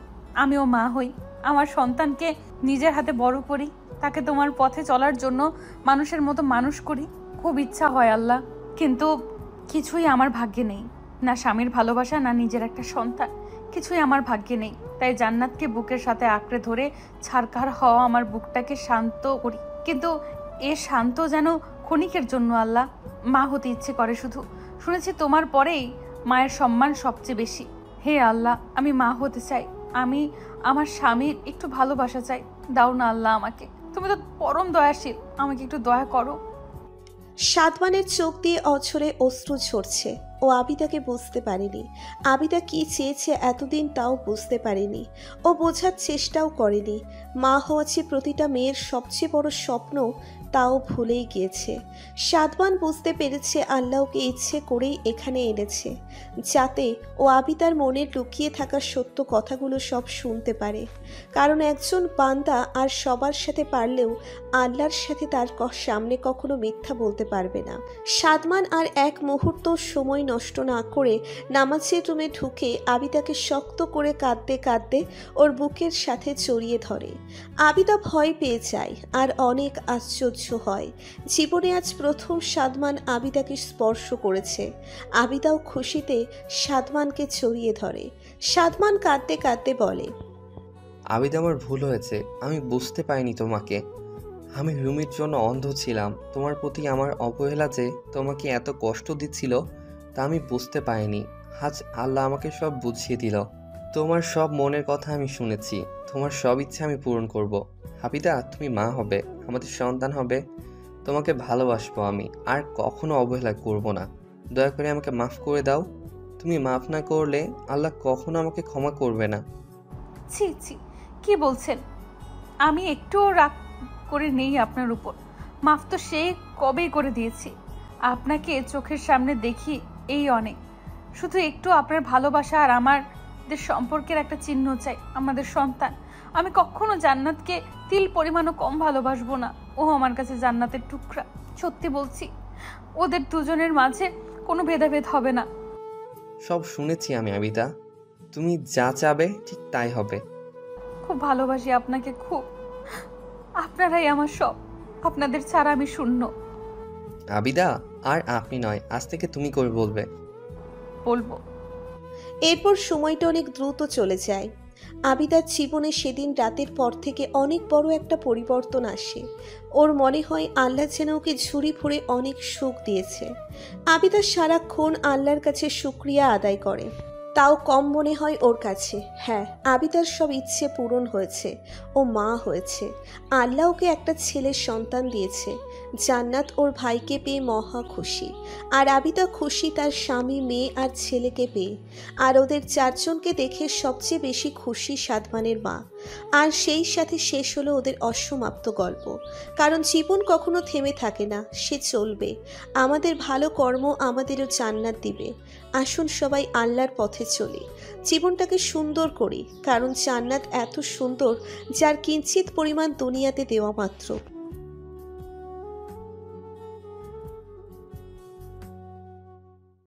আমিও মা হই, আমার সন্তানকে নিজের হাতে বড় করি, তাকে তোমার পথে চলার জন্য মানুষের মতো মানুষ করি। খুব ইচ্ছা হয় আল্লাহ, কিন্তু কিছুই আমার ভাগ্যে নেই। না স্বামীর ভালোবাসা, না নিজের একটা সন্তান, কিছুই আমার ভাগ্যে নেই। তাই জান্নাতকে বুকের সাথে আঁকড়ে ধরে ছারখার হওয়া আমার বুকটাকে শান্ত করি, কিন্তু এ শান্ত যেন ক্ষণিকের জন্য আল্লাহ। মা হতে ইচ্ছে করে শুধু, শুনেছি তোমার পরেই মায়ের সম্মান সবচেয়ে বেশি। হে আল্লাহ, আমি মা হতে চাই, আমি আমার স্বামীর একটু ভালোবাসা চাই, দাও না আল্লাহ আমাকে, তুমি তো পরম দয়াশীল, আমাকে একটু দয়া করো। সাদমানের চোখ দিয়ে অঝরে অশ্রু ঝরছে। ও আবিদাকে বুঝতে পারেনি, আবিদা কি চেয়েছে এতদিন তাও বুঝতে পারেনি, ও বোঝার চেষ্টাও করেনি। মা হওয়া যে প্রতিটা মেয়ের সবচেয়ে বড় স্বপ্ন, তাও ভুলেই গিয়েছে। সাদমান বুঝতে পেরেছে আল্লাহ ওকে ইচ্ছে করেই এখানে এনেছে, যাতে ও আবিদার মনে লুকিয়ে থাকা সত্য কথাগুলো সব শুনতে পারে। কারণ একজন বান্দা আর সবার সাথে পারলেও আল্লাহর সাথে তার সামনে কখনো মিথ্যা বলতে পারবে না। সাদমান আর এক মুহূর্ত সময় নষ্ট না করে নামাজের রুমে ঢুকে আবিদাকে শক্ত করে কাঁদতে কাঁদতে ওর বুকের সাথে জড়িয়ে ধরে। আবিদা ভয় পেয়ে যায় আর অনেক আশ্চর্য হয়। জীবনে আজ প্রথম সাদমান আবিদাকে স্পর্শ করেছে। আবিদাও খুশিতে সাদমানকে জড়িয়ে ধরে। সাদমান কাঁদতে কাঁদতে বলে, আবিদা, আমার ভুল হয়েছে, আমি বুঝতে পারিনি তোমাকে। আমি রুমির জন্য অন্ধ ছিলাম। তোমার প্রতি আমার অবহেলা যে তোমাকে এত কষ্ট দিচ্ছিল তা আমি বুঝতে পারিনি। আজ আল্লাহ আমাকে সব বুঝিয়ে দিল। তোমার সব মনের কথা আমি শুনেছি। তোমার সব ইচ্ছা আমি পূরণ করব। আবিদা, তুমি মা হবে, আমাদের সন্তান হবে। তোমাকে ভালোবাসবো আমি, আর কখনো অবহেলা করব না। দয়া করে আমাকে মাফ করে দাও। তুমি মাফ না করলে আল্লাহ কখনো আমাকে ক্ষমা করবে না। ছি ছি, কি বলছেন? আমি একটুও রাগ করে নেই আপনার উপর। মাফ তো সে কবেই করে দিয়েছি। আপনাকে চোখের সামনে দেখি এই অনেক। শুধু একটু আপনার ভালোবাসা আর আমাদের সম্পর্কের একটা চিহ্ন চাই, আমাদের সন্তান। আমি কখনো জান্নাতকে তিল পরিমাণও কম ভালোবাসবো না। ও আমার কাছে জান্নাতের টুকরা। সত্যি বলছি, ওদের দুজনের মাঝে কোনো ভেদাভেদ হবে না। সব শুনেছি আমি আবিদা, তুমি যা চাবে ঠিক তাই হবে। খুব ভালোবাসি আপনাকে, খুব। আপনারাই আমার সব। আপনাদের ছাড়া আমি শূন্য। আবিদা, আর আপনি নয়, আজ থেকে তুমি করে বলবে। বলবো। এরপর সময়টা অনেক দ্রুত চলে যায়। আবিদার জীবনে সেদিন রাতের পর থেকে অনেক বড় একটা পরিবর্তন আসে। ওর মনে হয় আল্লাহ যেন ওকে ঝুড়ি ভরে অনেক সুখ দিয়েছে। আবিদা সারাক্ষণ আল্লাহর কাছে শুকরিয়া আদায় করে, তাও কম মনে হয় ওর কাছে। হ্যাঁ, আবিদার সব ইচ্ছে পূরণ হয়েছে। ও মা হয়েছে। আল্লাহ ওকে একটা ছেলের সন্তান দিয়েছে। জান্নাত ওর ভাইকে পেয়ে মহা খুশি। আর আবিদা খুশি তার স্বামী, মেয়ে আর ছেলেকে পেয়ে। আর ওদের চারজনকে দেখে সবচেয়ে বেশি খুশি সাদমানের মা। আর সেই সাথে শেষ হলো ওদের অসমাপ্ত গল্প। কারণ জীবন কখনো থেমে থাকে না, সে চলবে। আমাদের ভালো কর্ম আমাদেরও জান্নাত দিবে। আসুন সবাই আল্লাহর পথে চলি, জীবনটাকে সুন্দর করি। কারণ জান্নাত এত সুন্দর যার কিঞ্চিত পরিমাণ দুনিয়াতে দেওয়া মাত্র।